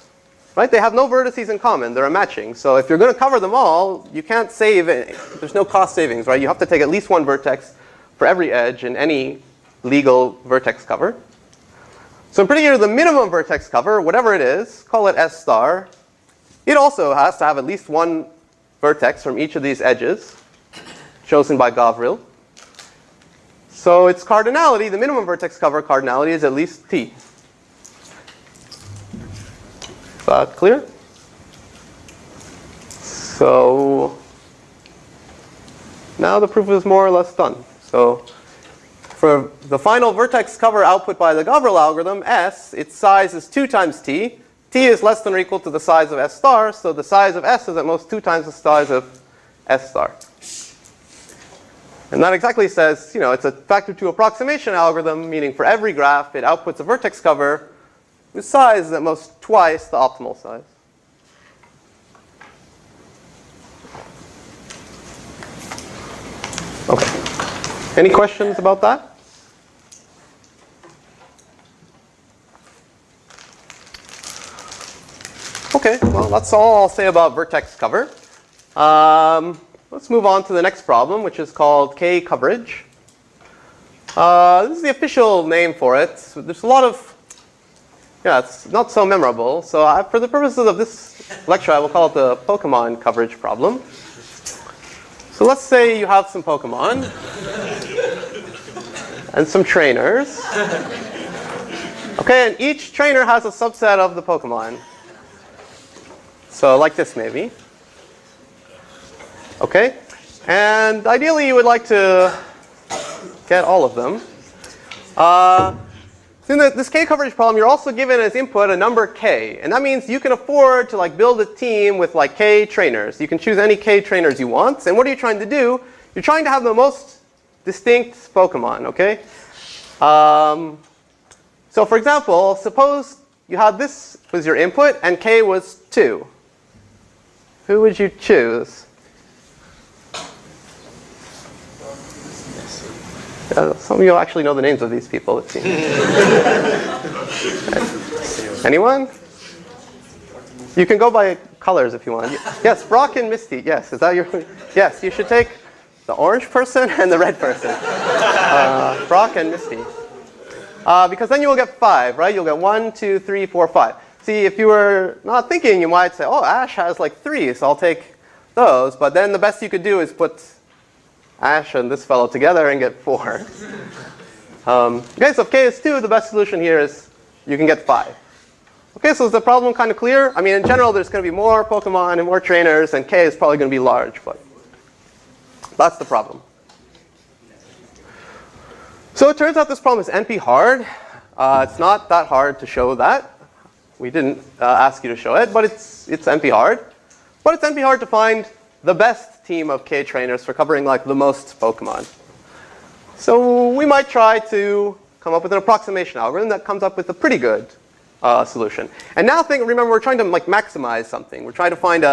Right? They have no vertices in common. They're a matching. So if you're going to cover them all, you can't save it. There's no cost savings, right? You have to take at least one vertex for every edge in any legal vertex cover. So in particular, the minimum vertex cover, whatever it is, call it S star, it also has to have at least one vertex from each of these edges chosen by Gavril. So its cardinality, the minimum vertex cover cardinality, is at least t. Is that clear? So now the proof is more or less done. So for the final vertex cover output by the Gavril algorithm, S, its size is 2 times t. T is less than or equal to the size of S star. So the size of S is at most 2 times the size of S star. And that exactly says, it's a factor 2 approximation algorithm, meaning for every graph, it outputs a vertex cover whose size is at most twice the optimal size. OK. Any questions about that? OK, well, that's all I'll say about vertex cover. Let's move on to the next problem, which is called K coverage. This is the official name for it. So there's a lot of, it's not so memorable. So for the purposes of this lecture, I will call it the Pokémon-Coverage problem. So let's say you have some Pokémon and some trainers. Okay, and each trainer has a subset of the Pokemon. So like this maybe. Okay, and ideally you would like to get all of them. So in this K coverage problem, you're also given as input a number K. And that means you can afford to like build a team with like K trainers. You can choose any K trainers you want. And what are you trying to do? You're trying to have the most distinct Pokemon, okay? So for example, suppose you had this was your input and K was 2. Who would you choose? Some of you actually know the names of these people, it seems. Anyone? You can go by colors if you want. Yes, Brock and Misty. Yes, is that your? Yes, you should take the orange person and the red person. Brock and Misty. Because then you will get 5, right? You'll get 1, 2, 3, 4, 5. See, if you were not thinking, you might say, oh, Ash has like 3, so I'll take those. But then the best you could do is put Ash and this fellow together and get 4. Okay, so if K is 2, the best solution here is you can get 5. Okay, so is the problem kind of clear? I mean, in general, there's going to be more Pokemon and more trainers, and K is probably going to be large, but that's the problem. So it turns out this problem is NP hard. It's not that hard to show that. We didn't ask you to show it, but it's NP hard. But it's NP hard to find the best team of K trainers for covering like the most Pokemon. So we might try to come up with an approximation algorithm that comes up with a pretty good solution. And now remember, we're trying to like maximize something. We're trying to find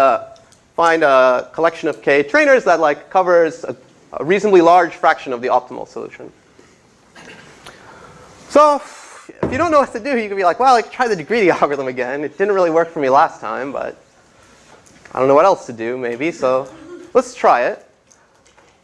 a collection of K trainers that like covers a reasonably large fraction of the optimal solution. So if you don't know what to do, you can be like, well, I could try the greedy algorithm again. It didn't really work for me last time, but I don't know what else to do, maybe. So let's try it.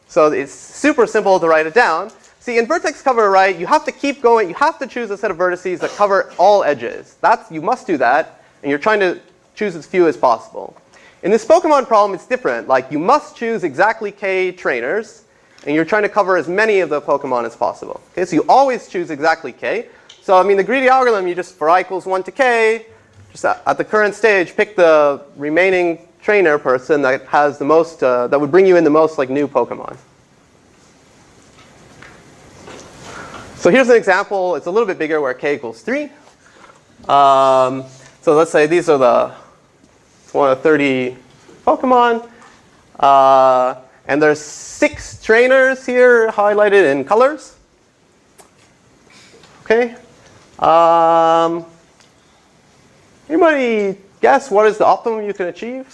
So it's super simple to write it down. See, in Vertex-Cover, right, you have to keep going. You have to choose a set of vertices that cover all edges. You must do that, and you're trying to choose as few as possible. In this Pokemon problem, it's different. Like, you must choose exactly K trainers, and you're trying to cover as many of the Pokemon as possible. Okay, so you always choose exactly K. So, I mean, the greedy algorithm, you just, for I equals 1 to K, just at the current stage, pick the remaining trainer person that has the most, that would bring you in the most like new Pokemon. So here's an example. It's a little bit bigger where K equals 3. So let's say these are one of 30 Pokemon. And there's 6 trainers here highlighted in colors. Okay. Anybody guess what is the optimum you can achieve?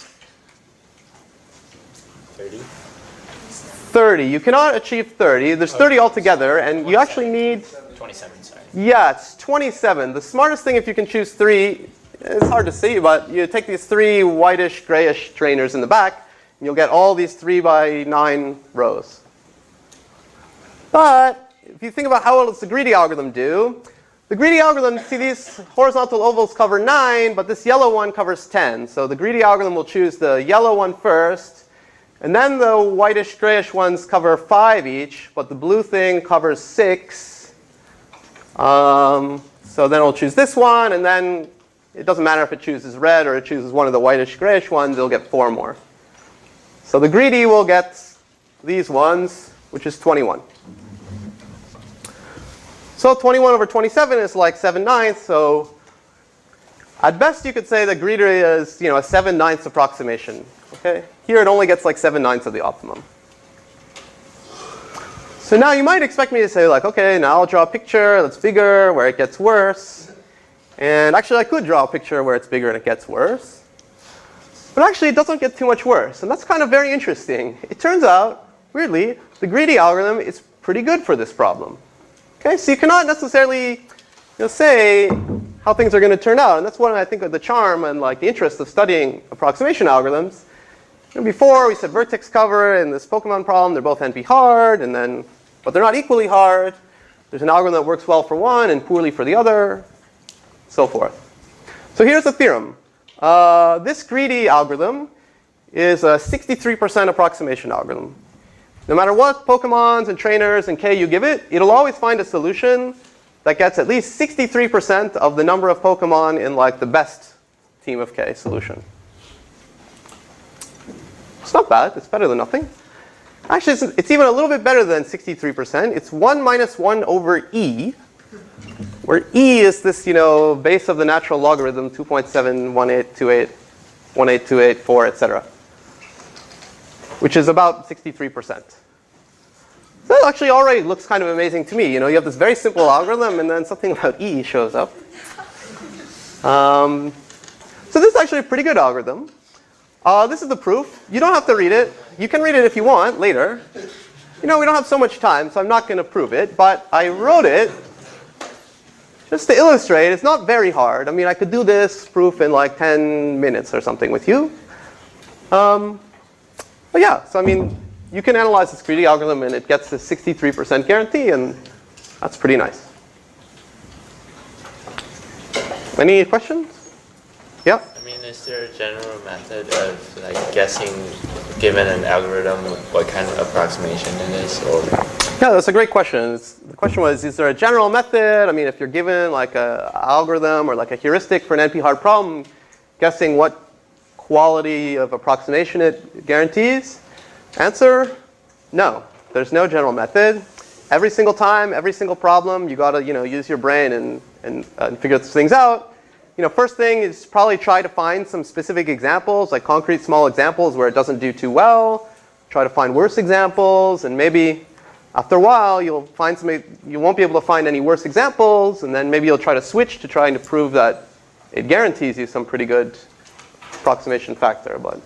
30. 30. You cannot achieve 30. There's 30 altogether, and you actually need 27, sorry. Yeah, it's 27. The smartest thing, if you can choose 3, it's hard to see, but you take these 3 whitish, grayish trainers in the back, and you'll get all these 3 by 9 rows. But if you think about how well does the greedy algorithm do, the greedy algorithm, see these horizontal ovals cover 9, but this yellow one covers 10. So the greedy algorithm will choose the yellow one first, and then the whitish, grayish ones cover 5 each, but the blue thing covers 6. So then it'll choose this one, and then it doesn't matter if it chooses red or it chooses one of the whitish, grayish ones, it'll get 4 more. So the greedy will get these ones, which is 21. So 21 over 27 is like 7/9. So at best, you could say that greedy is, a 7/9 approximation. Okay, here it only gets like 7/9 of the optimum. So now you might expect me to say like, okay, now I'll draw a picture that's bigger, where it gets worse. And actually, I could draw a picture where it's bigger and it gets worse. But actually, it doesn't get too much worse. And that's kind of very interesting. It turns out, weirdly, the greedy algorithm is pretty good for this problem. Okay, so you cannot necessarily say how things are going to turn out. And that's one, I think, of the charm and like the interest of studying approximation algorithms. Before, we said Vertex-Cover and this Pokemon problem, they're both NP hard, but they're not equally hard. There's an algorithm that works well for one and poorly for the other, so forth. So here's the theorem. This greedy algorithm is a 63% approximation algorithm. No matter what Pokemons and trainers and K you give it, it'll always find a solution that gets at least 63% of the number of Pokemon in like the best team of K solution. It's not bad. It's better than nothing. Actually, it's even a little bit better than 63%. It's 1 minus 1 over e, where e is this, base of the natural logarithm, 2.71828182884, etc., which is about 63%. That actually already looks kind of amazing to me. You have this very simple algorithm, and then something about e shows up. So this is actually a pretty good algorithm. This is the proof. You don't have to read it. You can read it if you want later. We don't have so much time, so I'm not going to prove it. But I wrote it just to illustrate. It's not very hard. I mean, I could do this proof in like 10 minutes or something with you. But yeah, so I mean, you can analyze this greedy algorithm, and it gets this 63% guarantee, and that's pretty nice. Any questions? Yeah? I mean, is there a general method of like guessing, given an algorithm, what kind of approximation it is? Or Yeah, that's a great question. The question was, is there a general method? I mean, if you're given like an algorithm or like a heuristic for an NP-hard problem, guessing what quality of approximation it guarantees? Answer, no. There's no general method. Every single time, every single problem, you got to use your brain and figure things out. First thing is probably try to find some specific examples, like concrete small examples where it doesn't do too well. Try to find worse examples, and maybe after a while you'll find you won't be able to find any worse examples, and then maybe you'll try to switch to trying to prove that it guarantees you some pretty good approximation factor. But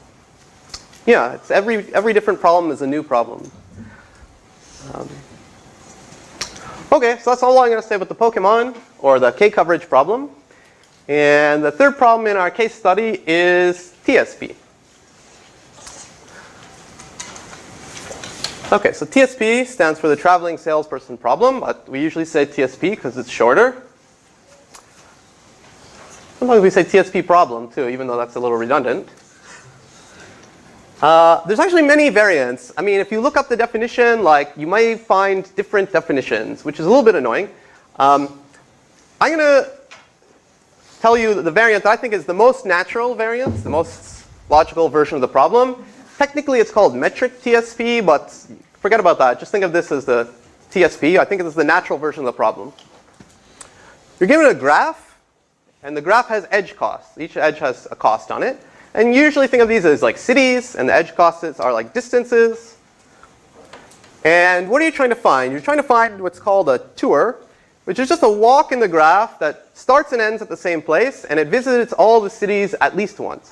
yeah, it's every different problem is a new problem. Okay, so that's all I'm going to say about the Pokemon, or the K-coverage problem. And the third problem in our case study is TSP. Okay, so TSP stands for the traveling salesperson problem, but we usually say TSP because it's shorter. Sometimes we say TSP problem too, even though that's a little redundant. There's actually many variants. I mean, if you look up the definition, you might find different definitions, which is a little bit annoying. I'm going to tell you the variant that I think is the most natural variant, the most logical version of the problem. Technically, it's called metric TSP, but forget about that. Just think of this as the TSP. I think this is the natural version of the problem. You're given a graph, and the graph has edge costs. Each edge has a cost on it. And you usually think of these as like cities, and the edge costs are like distances. And what are you trying to find? You're trying to find what's called a tour, which is just a walk in the graph that starts and ends at the same place, and it visits all the cities at least once.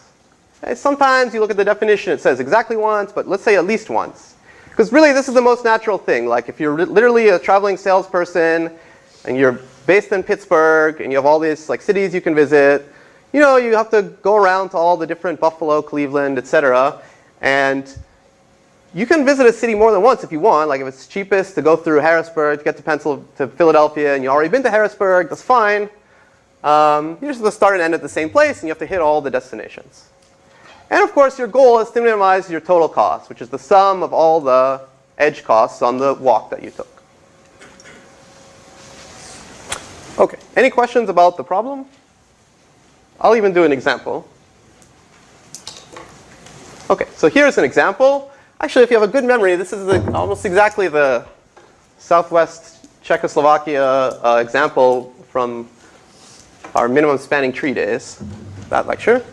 Okay? Sometimes you look at the definition, it says exactly once, but let's say at least once. Because really, this is the most natural thing. Like if you're literally a traveling salesperson, and you're based in Pittsburgh, and you have all these cities you can visit, you have to go around to all the different Buffalo, Cleveland, etc. And you can visit a city more than once if you want. Like if it's cheapest to go through Harrisburg to get to Philadelphia, and you've already been to Harrisburg, that's fine. You just have to start and end at the same place, and you have to hit all the destinations. And of course, your goal is to minimize your total cost, which is the sum of all the edge costs on the walk that you took. Okay, any questions about the problem? I'll even do an example. Okay, so here's an example. Actually, if you have a good memory, this is almost exactly the Southwest Czechoslovakia example from our minimum spanning tree days, that lecture.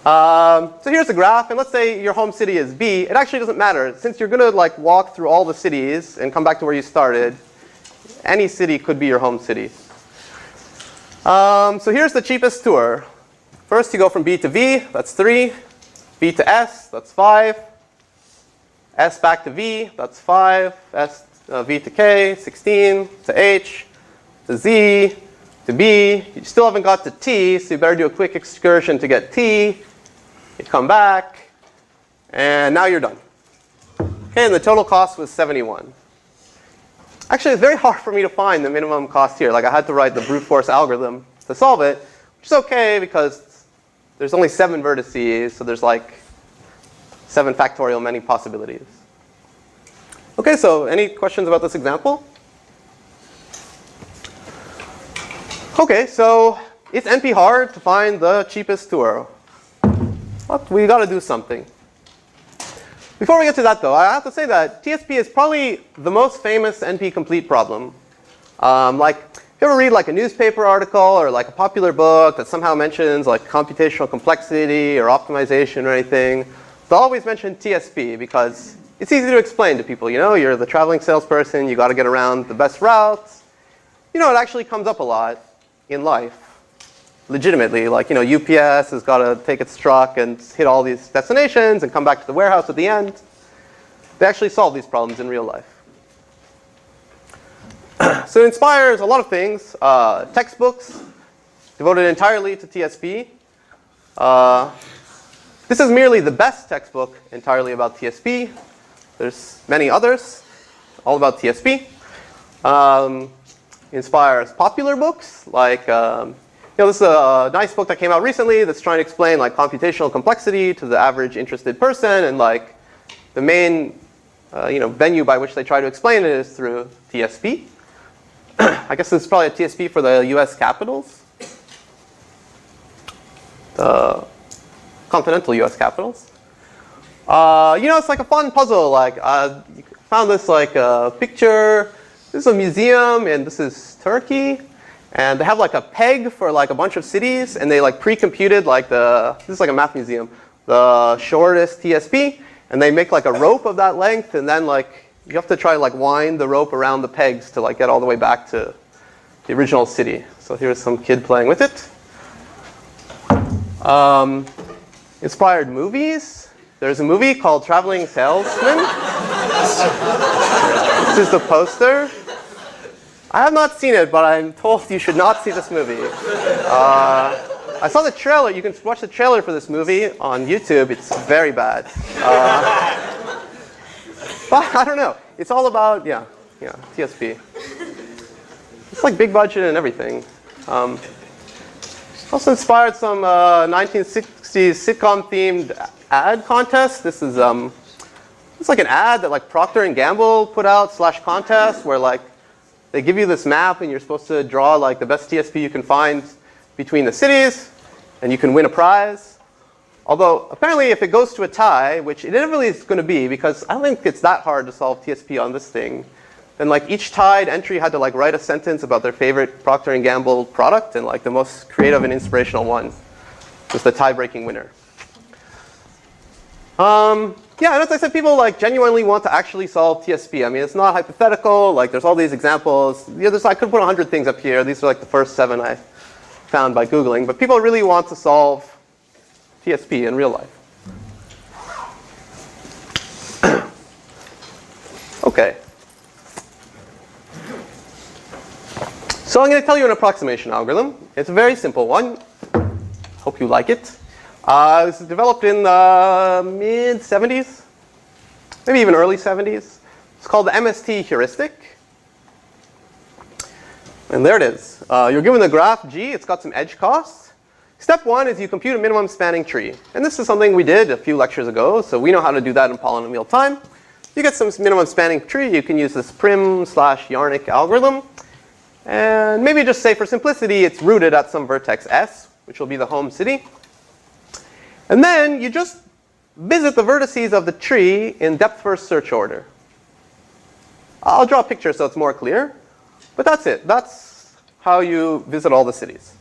So here's the graph, and let's say your home city is B. It actually doesn't matter. Since you're going to walk through all the cities and come back to where you started, any city could be your home city. So here's the cheapest tour. First, you go from B to V, that's 3. B to S, that's 5. S back to V, that's 5. V to K, 16. To H, to Z, to B. You still haven't got to T, so you better do a quick excursion to get T. You come back, and now you're done. Okay, and the total cost was 71. Actually, it's very hard for me to find the minimum cost here. I had to write the brute force algorithm to solve it, which is okay because there's only 7 vertices, so there's 7 factorial many possibilities. Okay, so any questions about this example? Okay, so it's NP hard to find the cheapest tour. But we got to do something. Before we get to that, though, I have to say that TSP is probably the most famous NP complete problem. Like, if you ever read like a newspaper article or like a popular book that somehow mentions like computational complexity or optimization or anything, they'll always mention TSP because it's easy to explain to people. You know, you're the traveling salesperson, you got to get around the best routes. You know, it actually comes up a lot in life. Legitimately, like, you know, UPS has got to take its truck and hit all these destinations and come back to the warehouse at the end. They actually solve these problems in real life. So it inspires a lot of things. Textbooks devoted entirely to TSP. This is merely the best textbook entirely about TSP. There's many others, all about TSP. Inspires popular books like you know, this is a nice book that came out recently that's trying to explain like computational complexity to the average interested person, and like the main you know, venue by which they try to explain it is through TSP. I guess this is probably a TSP for the US capitals, the continental US capitals. You know, it's like a fun puzzle. Like you found this like picture. This is a museum, and this is Turkey. And they have like a peg for like a bunch of cities, and they like pre-computed like this is like a math museum, the shortest TSP, and they make like a rope of that length, and then like you have to try to like wind the rope around the pegs to like get all the way back to the original city. So here's some kid playing with it. Inspired movies. There's a movie called Traveling Salesman. This is the poster. I have not seen it, but I'm told you should not see this movie. I saw the trailer. You can watch the trailer for this movie on YouTube. It's very bad. But I don't know. It's all about, yeah, TSP. It's like big budget and everything. Also inspired some 1960s sitcom-themed ad contest. This is it's like an ad that like Procter & Gamble put out / contest where like they give you this map and you're supposed to draw like the best TSP you can find between the cities, and you can win a prize. Although apparently if it goes to a tie, which it never really is going to be because I don't think it's that hard to solve TSP on this thing, then like each tied entry had to like write a sentence about their favorite Procter & Gamble product, and like the most creative and inspirational one was the tie-breaking winner. Yeah, and as I said, people like genuinely want to actually solve TSP. I mean, it's not hypothetical. Like, there's all these examples. Yeah, I could put 100 things up here. These are like the first 7 I found by Googling. But people really want to solve TSP in real life. Okay. So I'm going to tell you an approximation algorithm. It's a very simple one. Hope you like it. It was developed in the mid-70s, maybe even early 70s. It's called the MST Heuristic. And there it is. You're given the graph G. It's got some edge costs. Step 1 is you compute a minimum spanning tree. And this is something we did a few lectures ago, so we know how to do that in polynomial time. You get some minimum spanning tree. You can use this prim/Yarnik algorithm. And maybe just say for simplicity, it's rooted at some vertex S, which will be the home city. And then you just visit the vertices of the tree in depth-first search order. I'll draw a picture so it's more clear. But that's it. That's how you visit all the cities.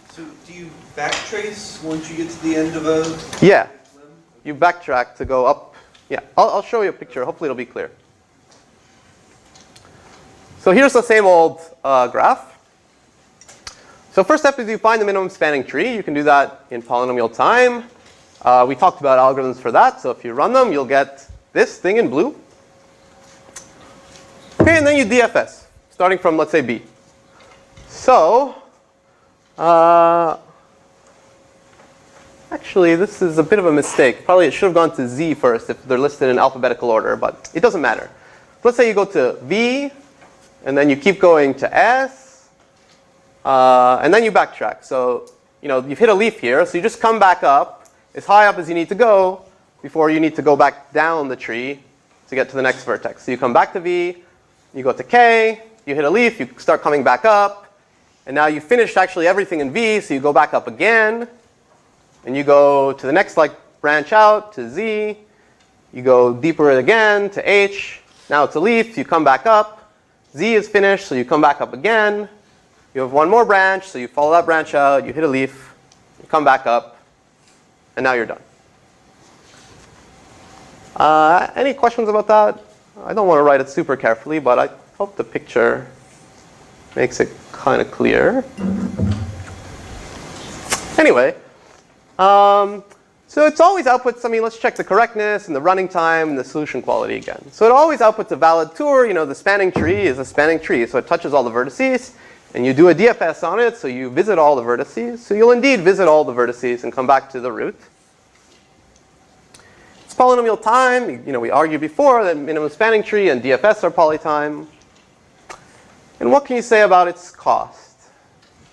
So do you backtrace once you get to the end of a... Yeah. You backtrack to go up. Yeah. I'll show you a picture. Hopefully it'll be clear. So here's the same old graph. So first step is you find the minimum spanning tree. You can do that in polynomial time. We talked about algorithms for that. So if you run them, you'll get this thing in blue. Okay, and then you DFS, starting from, let's say, B. So actually, this is a bit of a mistake. Probably it should have gone to Z first if they're listed in alphabetical order, but it doesn't matter. Let's say you go to V, and then you keep going to S. And then you backtrack. So, you know, you've hit a leaf here, so you just come back up as high up as you need to go before you need to go back down the tree to get to the next vertex. So you come back to V, you go to K, you hit a leaf, you start coming back up, And now you finished actually everything in V, so you go back up again. And you go to the next like branch out to Z. You go deeper again to H. Now it's a leaf, you come back up. Z is finished, so you come back up again. You have one more branch, so you follow that branch out, you hit a leaf, you come back up, and now you're done. Any questions about that? I don't want to write it super carefully, but I hope the picture makes it kind of clear. Anyway, so it's always outputs, I mean, let's check the correctness and the running time and the solution quality again. So it always outputs a valid tour. You know, the spanning tree is a spanning tree, so it touches all the vertices. And you do a DFS on it, so you visit all the vertices. So you'll indeed visit all the vertices and come back to the root. It's polynomial time. You know, we argued before that minimum spanning tree and DFS are polytime. And what can you say about its cost?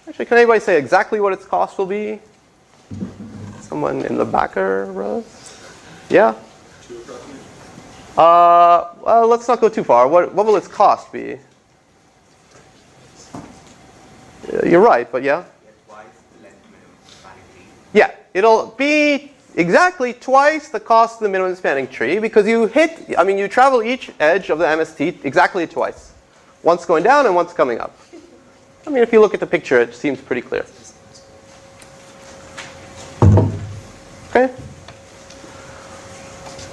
Actually, can anybody say exactly what its cost will be? Someone in the backer rows? Yeah? Well, let's not go too far. What will its cost be? You're right, but yeah? Yeah, it'll be exactly twice the cost of the minimum spanning tree because you travel each edge of the MST exactly twice. Once going down and once coming up. I mean, if you look at the picture, it seems pretty clear. Okay?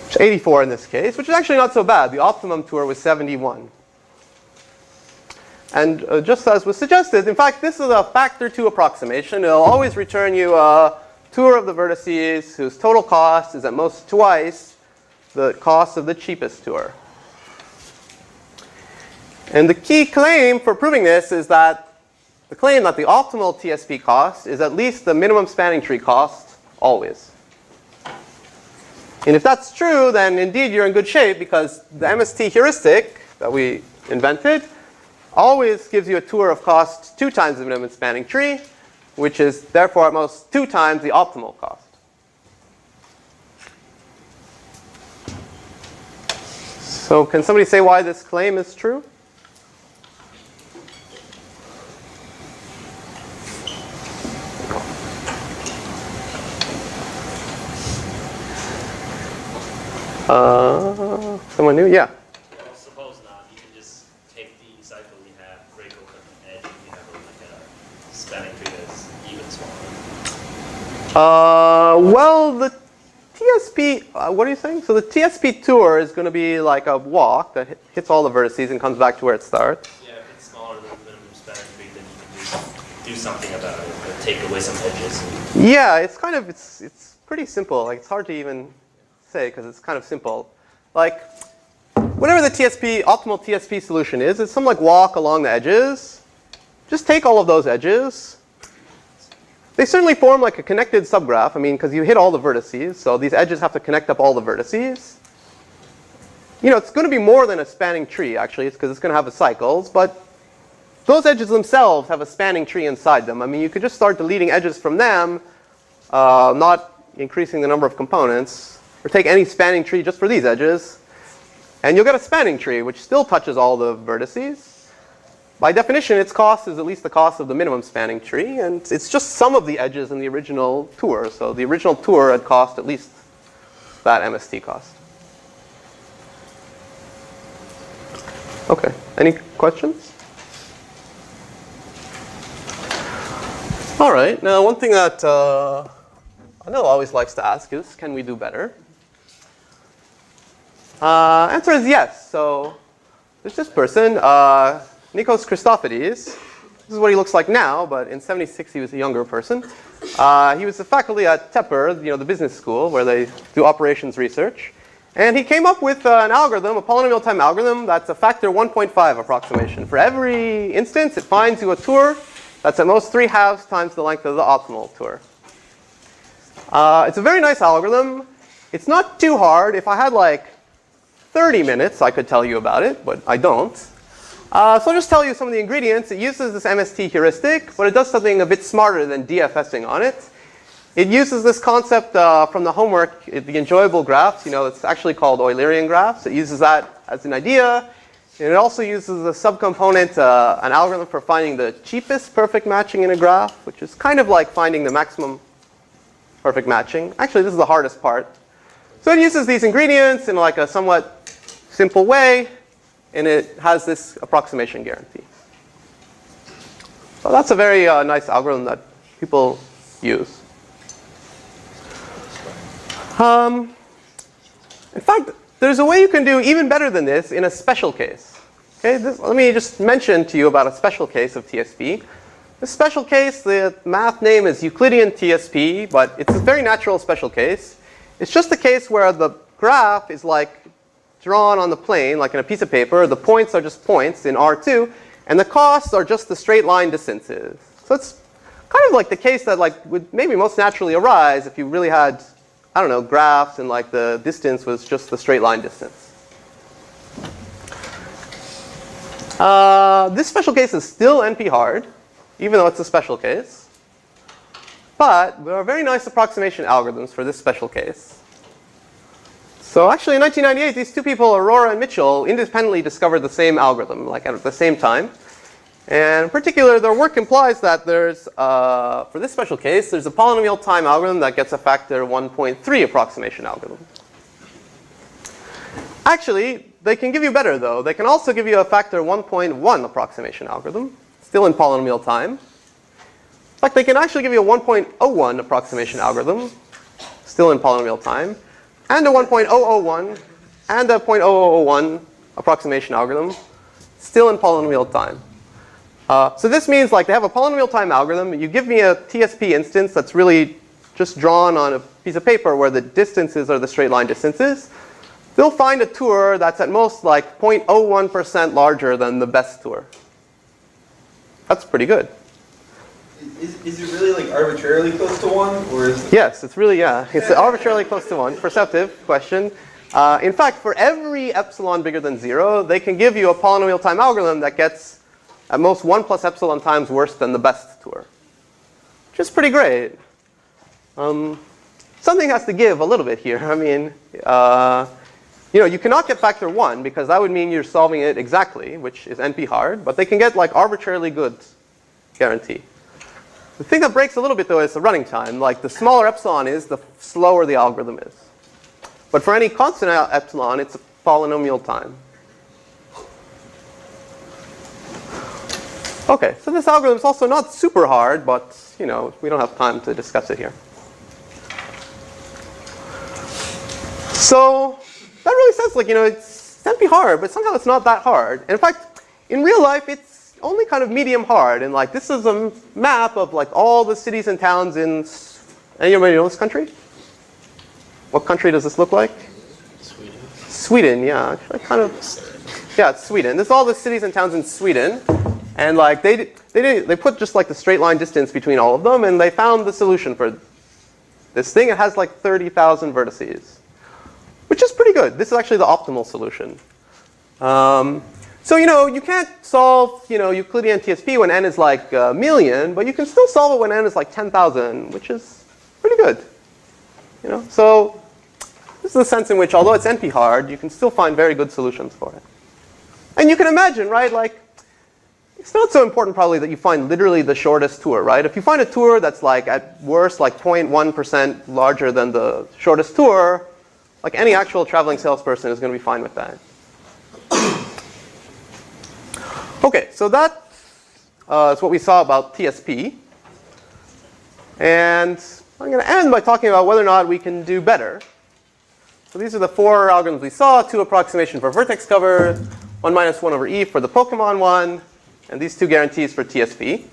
It's 84 in this case, which is actually not so bad. The optimum tour was 71. And just as was suggested, in fact, this is a factor 2 approximation. It'll always return you a tour of the vertices whose total cost is at most twice the cost of the cheapest tour. And the key claim for proving this is that the claim that the optimal TSP cost is at least the minimum spanning tree cost always. And if that's true, then indeed you're in good shape because the MST heuristic that we invented always gives you a tour of cost 2 times the minimum spanning tree, which is therefore at most 2 times the optimal cost. So can somebody say why this claim is true? Someone new? Yeah. Well, suppose not. You can just take the cycle we have, break open an edge, and you have like a spanning tree that's even smaller. Well, the TSP, what are you saying? So the TSP tour is going to be like a walk that hits all the vertices and comes back to where it starts. Yeah, if it's smaller than the minimum spanning tree, then you can do something about it, like take away some edges. Yeah, it's kind of, it's pretty simple. Like, it's hard to even say because it's kind of simple. Like, whatever the optimal TSP solution is, it's some like walk along the edges. Just take all of those edges. They certainly form like a connected subgraph. I mean, because you hit all the vertices, so these edges have to connect up all the vertices. You know, it's going to be more than a spanning tree, actually. It's because it's going to have the cycles, but those edges themselves have a spanning tree inside them. I mean, you could just start deleting edges from them, not increasing the number of components. Or take any spanning tree just for these edges, and you'll get a spanning tree, which still touches all the vertices. By definition, its cost is at least the cost of the minimum spanning tree, and it's just some of the edges in the original tour. So the original tour had cost at least that MST cost. Okay, any questions? All right, now one thing that Anil always likes to ask is, can we do better? Answer is yes. So there's this person, Nikos Christophides. This is what he looks like now, but in '76 he was a younger person. He was a faculty at Tepper, the business school where they do operations research. And he came up with an algorithm, a polynomial time algorithm, that's a factor 1.5 approximation. For every instance, it finds you a tour that's at most 3/2 times the length of the optimal tour. It's a very nice algorithm. It's not too hard. If I had like 30 minutes, I could tell you about it, but I don't. So I'll just tell you some of the ingredients. It uses this MST heuristic, but it does something a bit smarter than DFSing on it. It uses this concept from the homework, the enjoyable graphs. It's actually called Eulerian graphs. It uses that as an idea. And it also uses a subcomponent, an algorithm for finding the cheapest perfect matching in a graph, which is kind of like finding the maximum perfect matching. Actually, this is the hardest part. So it uses these ingredients in like a somewhat simple way, and it has this approximation guarantee. So that's a very nice algorithm that people use. In fact, there's a way you can do even better than this in a special case. Okay, let me just mention to you about a special case of TSP. This special case, the math name is Euclidean TSP, but it's a very natural special case. It's just a case where the graph is like drawn on the plane, like in a piece of paper. The points are just points in R2, and the costs are just the straight line distances. So it's kind of like the case that like would maybe most naturally arise if you really had, I don't know, graphs and like the distance was just the straight line distance. This special case is still NP-hard, even though it's a special case. But there are very nice approximation algorithms for this special case. So actually in 1998, these two people, Aurora and Mitchell, independently discovered the same algorithm, like at the same time. And in particular, their work implies that there's, for this special case, there's a polynomial time algorithm that gets a factor 1.3 approximation algorithm. Actually, they can give you better, though. They can also give you a factor 1.1 approximation algorithm, still in polynomial time. In fact, they can actually give you a 1.01 approximation algorithm, still in polynomial time, and a 1.001 and a 0.0001 approximation algorithm, still in polynomial time. So this means like they have a polynomial time algorithm. You give me a TSP instance that's really just drawn on a piece of paper where the distances are the straight line distances. They'll find a tour that's at most like 0.01% larger than the best tour. That's pretty good. Is it really like arbitrarily close to 1, or is it? Yes, it's really, yeah. It's arbitrarily close to 1. Perceptive question. In fact, for every epsilon bigger than 0, they can give you a polynomial time algorithm that gets at most 1 plus epsilon times worse than the best tour, which is pretty great. Something has to give a little bit here. I mean, you cannot get factor 1 because that would mean you're solving it exactly, which is NP-hard. But they can get like arbitrarily good guarantee. The thing that breaks a little bit, though, is the running time. Like the smaller epsilon is, the slower the algorithm is. But for any constant epsilon, it's a polynomial time. OK, so this algorithm is also not super hard, but we don't have time to discuss it here. So that really says, like, it's NP-hard, but somehow it's not that hard. And in fact, in real life, it's only kind of medium hard. And like, this is a map of like all the cities and towns in. Anybody know this country? What country does this look like? Sweden. Sweden, yeah. Kind of. Yeah, it's Sweden. This is all the cities and towns in Sweden. And like they put just like the straight line distance between all of them, and they found the solution for this thing. It has like 30,000 vertices, which is pretty good. This is actually the optimal solution. So you can't solve Euclidean TSP when n is like a million, but you can still solve it when n is like 10,000, which is pretty good. So this is the sense in which, although it's NP-hard, you can still find very good solutions for it. And you can imagine, right? Like, it's not so important probably that you find literally the shortest tour, right? If you find a tour that's like at worst like 0.1% larger than the shortest tour, like any actual traveling salesperson is going to be fine with that. OK, so that is what we saw about TSP. And I'm going to end by talking about whether or not we can do better. So these are the 4 algorithms we saw: 2 approximation for Vertex-Cover, 1 minus 1 over E for the Pokemon one, and these 2 guarantees for TSP.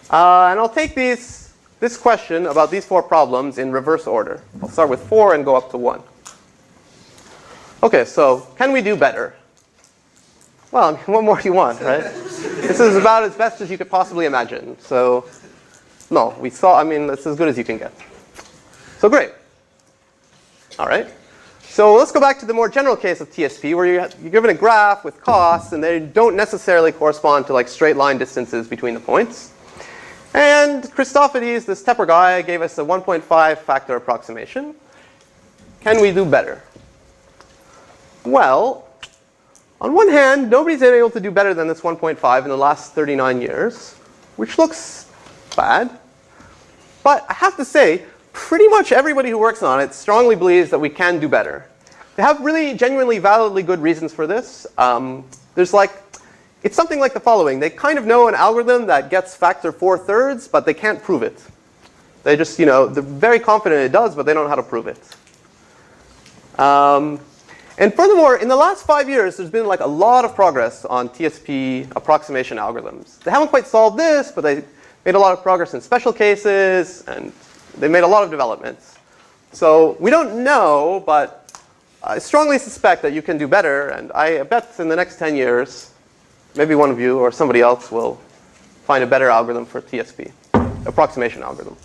And I'll take this question about these 4 problems in reverse order. I'll start with 4 and go up to 1. OK, so can we do better? Well, I mean, what more do you want, right? This is about as best as you could possibly imagine. So no, that's as good as you can get. So great. All right. So let's go back to the more general case of TSP, where you're given a graph with costs, and they don't necessarily correspond to like straight line distances between the points. And Christophides, this Tepper guy, gave us a 1.5 factor approximation. Can we do better? Well, On one hand, nobody's been able to do better than this 1.5 in the last 39 years, which looks bad. But I have to say, pretty much everybody who works on it strongly believes that we can do better. They have really genuinely validly good reasons for this. It's something like the following. They kind of know an algorithm that gets factor 4/3, but they can't prove it. They just, they're very confident it does, but they don't know how to prove it. And furthermore, in the last 5 years, there's been like a lot of progress on TSP approximation algorithms. They haven't quite solved this, but they made a lot of progress in special cases, and they made a lot of developments. So we don't know, but I strongly suspect that you can do better, and I bet in the next 10 years, maybe one of you or somebody else will find a better algorithm for TSP, approximation algorithm.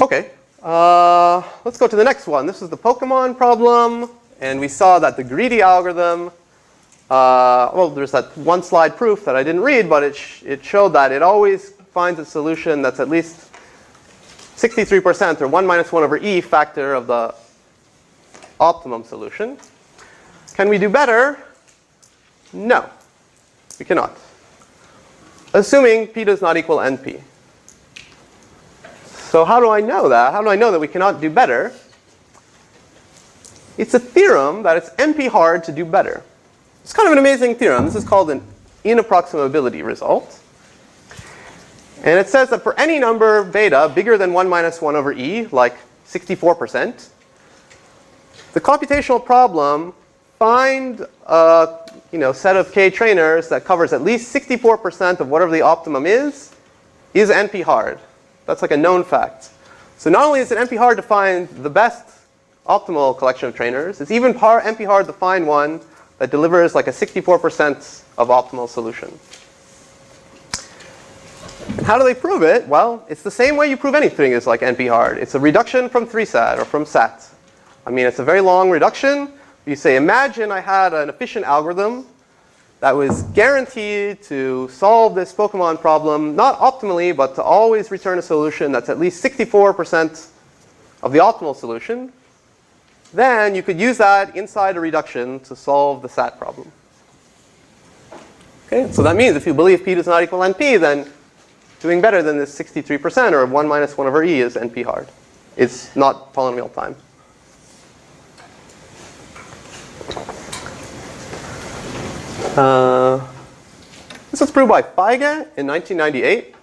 Okay, let's go to the next one. This is the Pokemon problem, and we saw that the greedy algorithm, well, there's that one slide proof that I didn't read, but it showed that it always finds a solution that's at least 63%, or 1 minus 1 over e factor of the optimum solution. Can we do better? No, we cannot. Assuming p does not equal np. So how do I know that? How do I know that we cannot do better? It's a theorem that it's np hard to do better. It's kind of an amazing theorem. This is called an inapproximability result. And it says that for any number beta bigger than 1 minus 1 over e, like 64%, the computational problem, find a set of k trainers that covers at least 64% of whatever the optimum is np hard. That's like a known fact. So not only is it np hard to find the best optimal collection of trainers, it's even np hard to find one that delivers like a 64% of optimal solution. And how do they prove it? Well, it's the same way you prove anything is like np hard. It's a reduction from 3SAT or from SAT. I mean, it's a very long reduction. You say, imagine I had an efficient algorithm that was guaranteed to solve this Pokemon problem, not optimally, but to always return a solution that's at least 64% of the optimal solution. Then you could use that inside a reduction to solve the SAT problem. Okay, so that means if you believe p does not equal np, then doing better than this 63% or 1 minus 1 over e is np hard. It's not polynomial time. This was proved by Feige in 1998.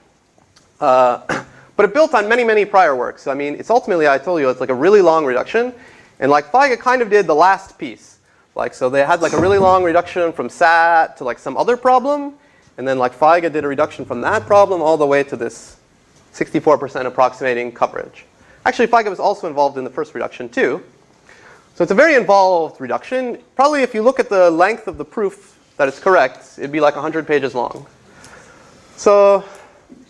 But it built on many, many prior works. I mean, it's ultimately, I told you, it's like a really long reduction. And like Feige kind of did the last piece. So they had like a really long reduction from SAT to like some other problem. And then like Feige did a reduction from that problem all the way to this 64% approximating coverage. Actually, Feige was also involved in the first reduction too. So it's a very involved reduction. Probably if you look at the length of the proof that it's correct, it'd be like 100 pages long. So,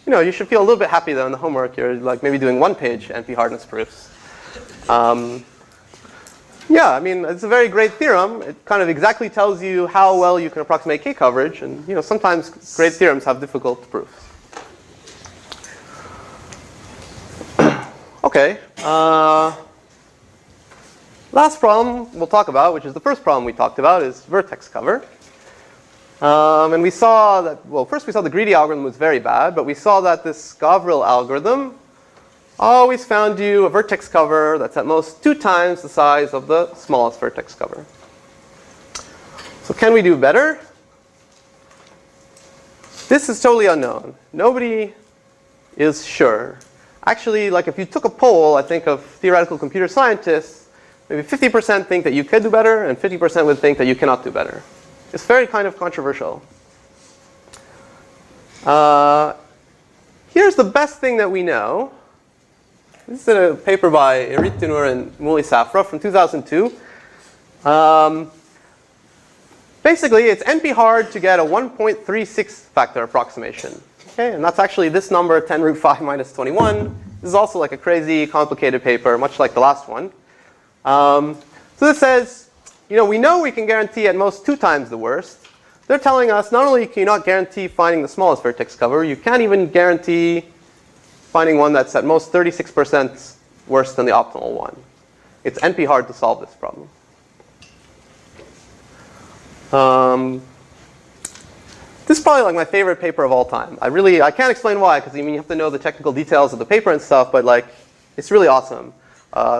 you should feel a little bit happy though in the homework. You're like maybe doing 1-page NP hardness proofs. Yeah, I mean, it's a very great theorem. It kind of exactly tells you how well you can approximate K coverage. And sometimes great theorems have difficult proofs. Okay. Last problem we'll talk about, which is the first problem we talked about, is Vertex-Cover. And we saw that, well, first we saw the greedy algorithm was very bad, but we saw that this Gavril algorithm always found you a vertex cover that's at most 2 times the size of the smallest vertex cover. So can we do better? This is totally unknown. Nobody is sure. Actually, like if you took a poll, I think, of theoretical computer scientists, maybe 50% think that you could do better, and 50% would think that you cannot do better. It's very kind of controversial. Here's the best thing that we know. This is a paper by Eritinur and Muli Safra from 2002. Basically, it's NP hard to get a 1.36 factor approximation. Okay, and that's actually this number, 10 root 5 minus 21. This is also like a crazy, complicated paper, much like the last one. So this says, we know we can guarantee at most 2 times the worst. They're telling us not only can you not guarantee finding the smallest vertex cover, you can't even guarantee finding one that's at most 36% worse than the optimal one. it's NP hard to solve this problem. This is probably like my favorite paper of all time. I can't explain why, because I mean, you have to know the technical details of the paper and stuff, but like, it's really awesome.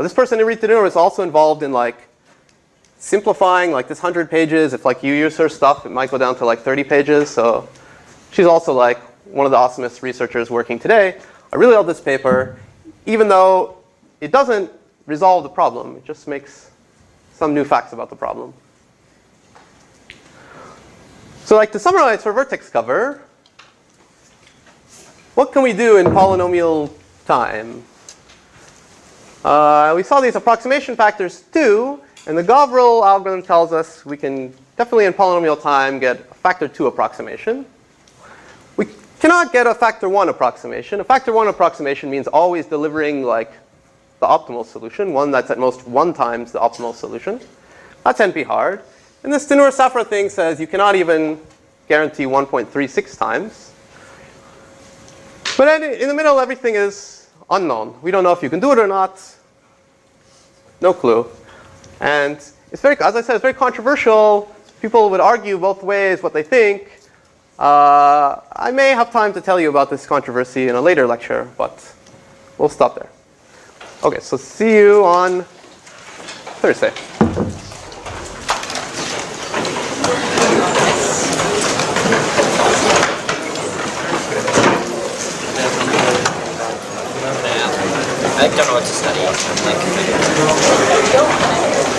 This person, Irita, is also involved in like simplifying like this 100 pages. If like you use her stuff, it might go down to like 30 pages. So she's also like one of the awesomest researchers working today. I really love this paper, even though it doesn't resolve the problem. It just makes some new facts about the problem. So like to summarize for Vertex-Cover, what can we do in polynomial time? We saw these approximation factors too, and the Gavril algorithm tells us we can definitely in polynomial time get a factor 2 approximation. We cannot get a factor 1 approximation. A factor 1 approximation means always delivering like the optimal solution, one that's at most 1 times the optimal solution. That's NP hard. And this Tenor-Safra thing says you cannot even guarantee 1.36 times. But then in the middle, everything is unknown. We don't know if you can do it or not. No clue. And it's very, as I said, it's very controversial. People would argue both ways what they think. I may have time to tell you about this controversy in a later lecture, but we'll stop there. OK, so see you on Thursday. I don't know what to study.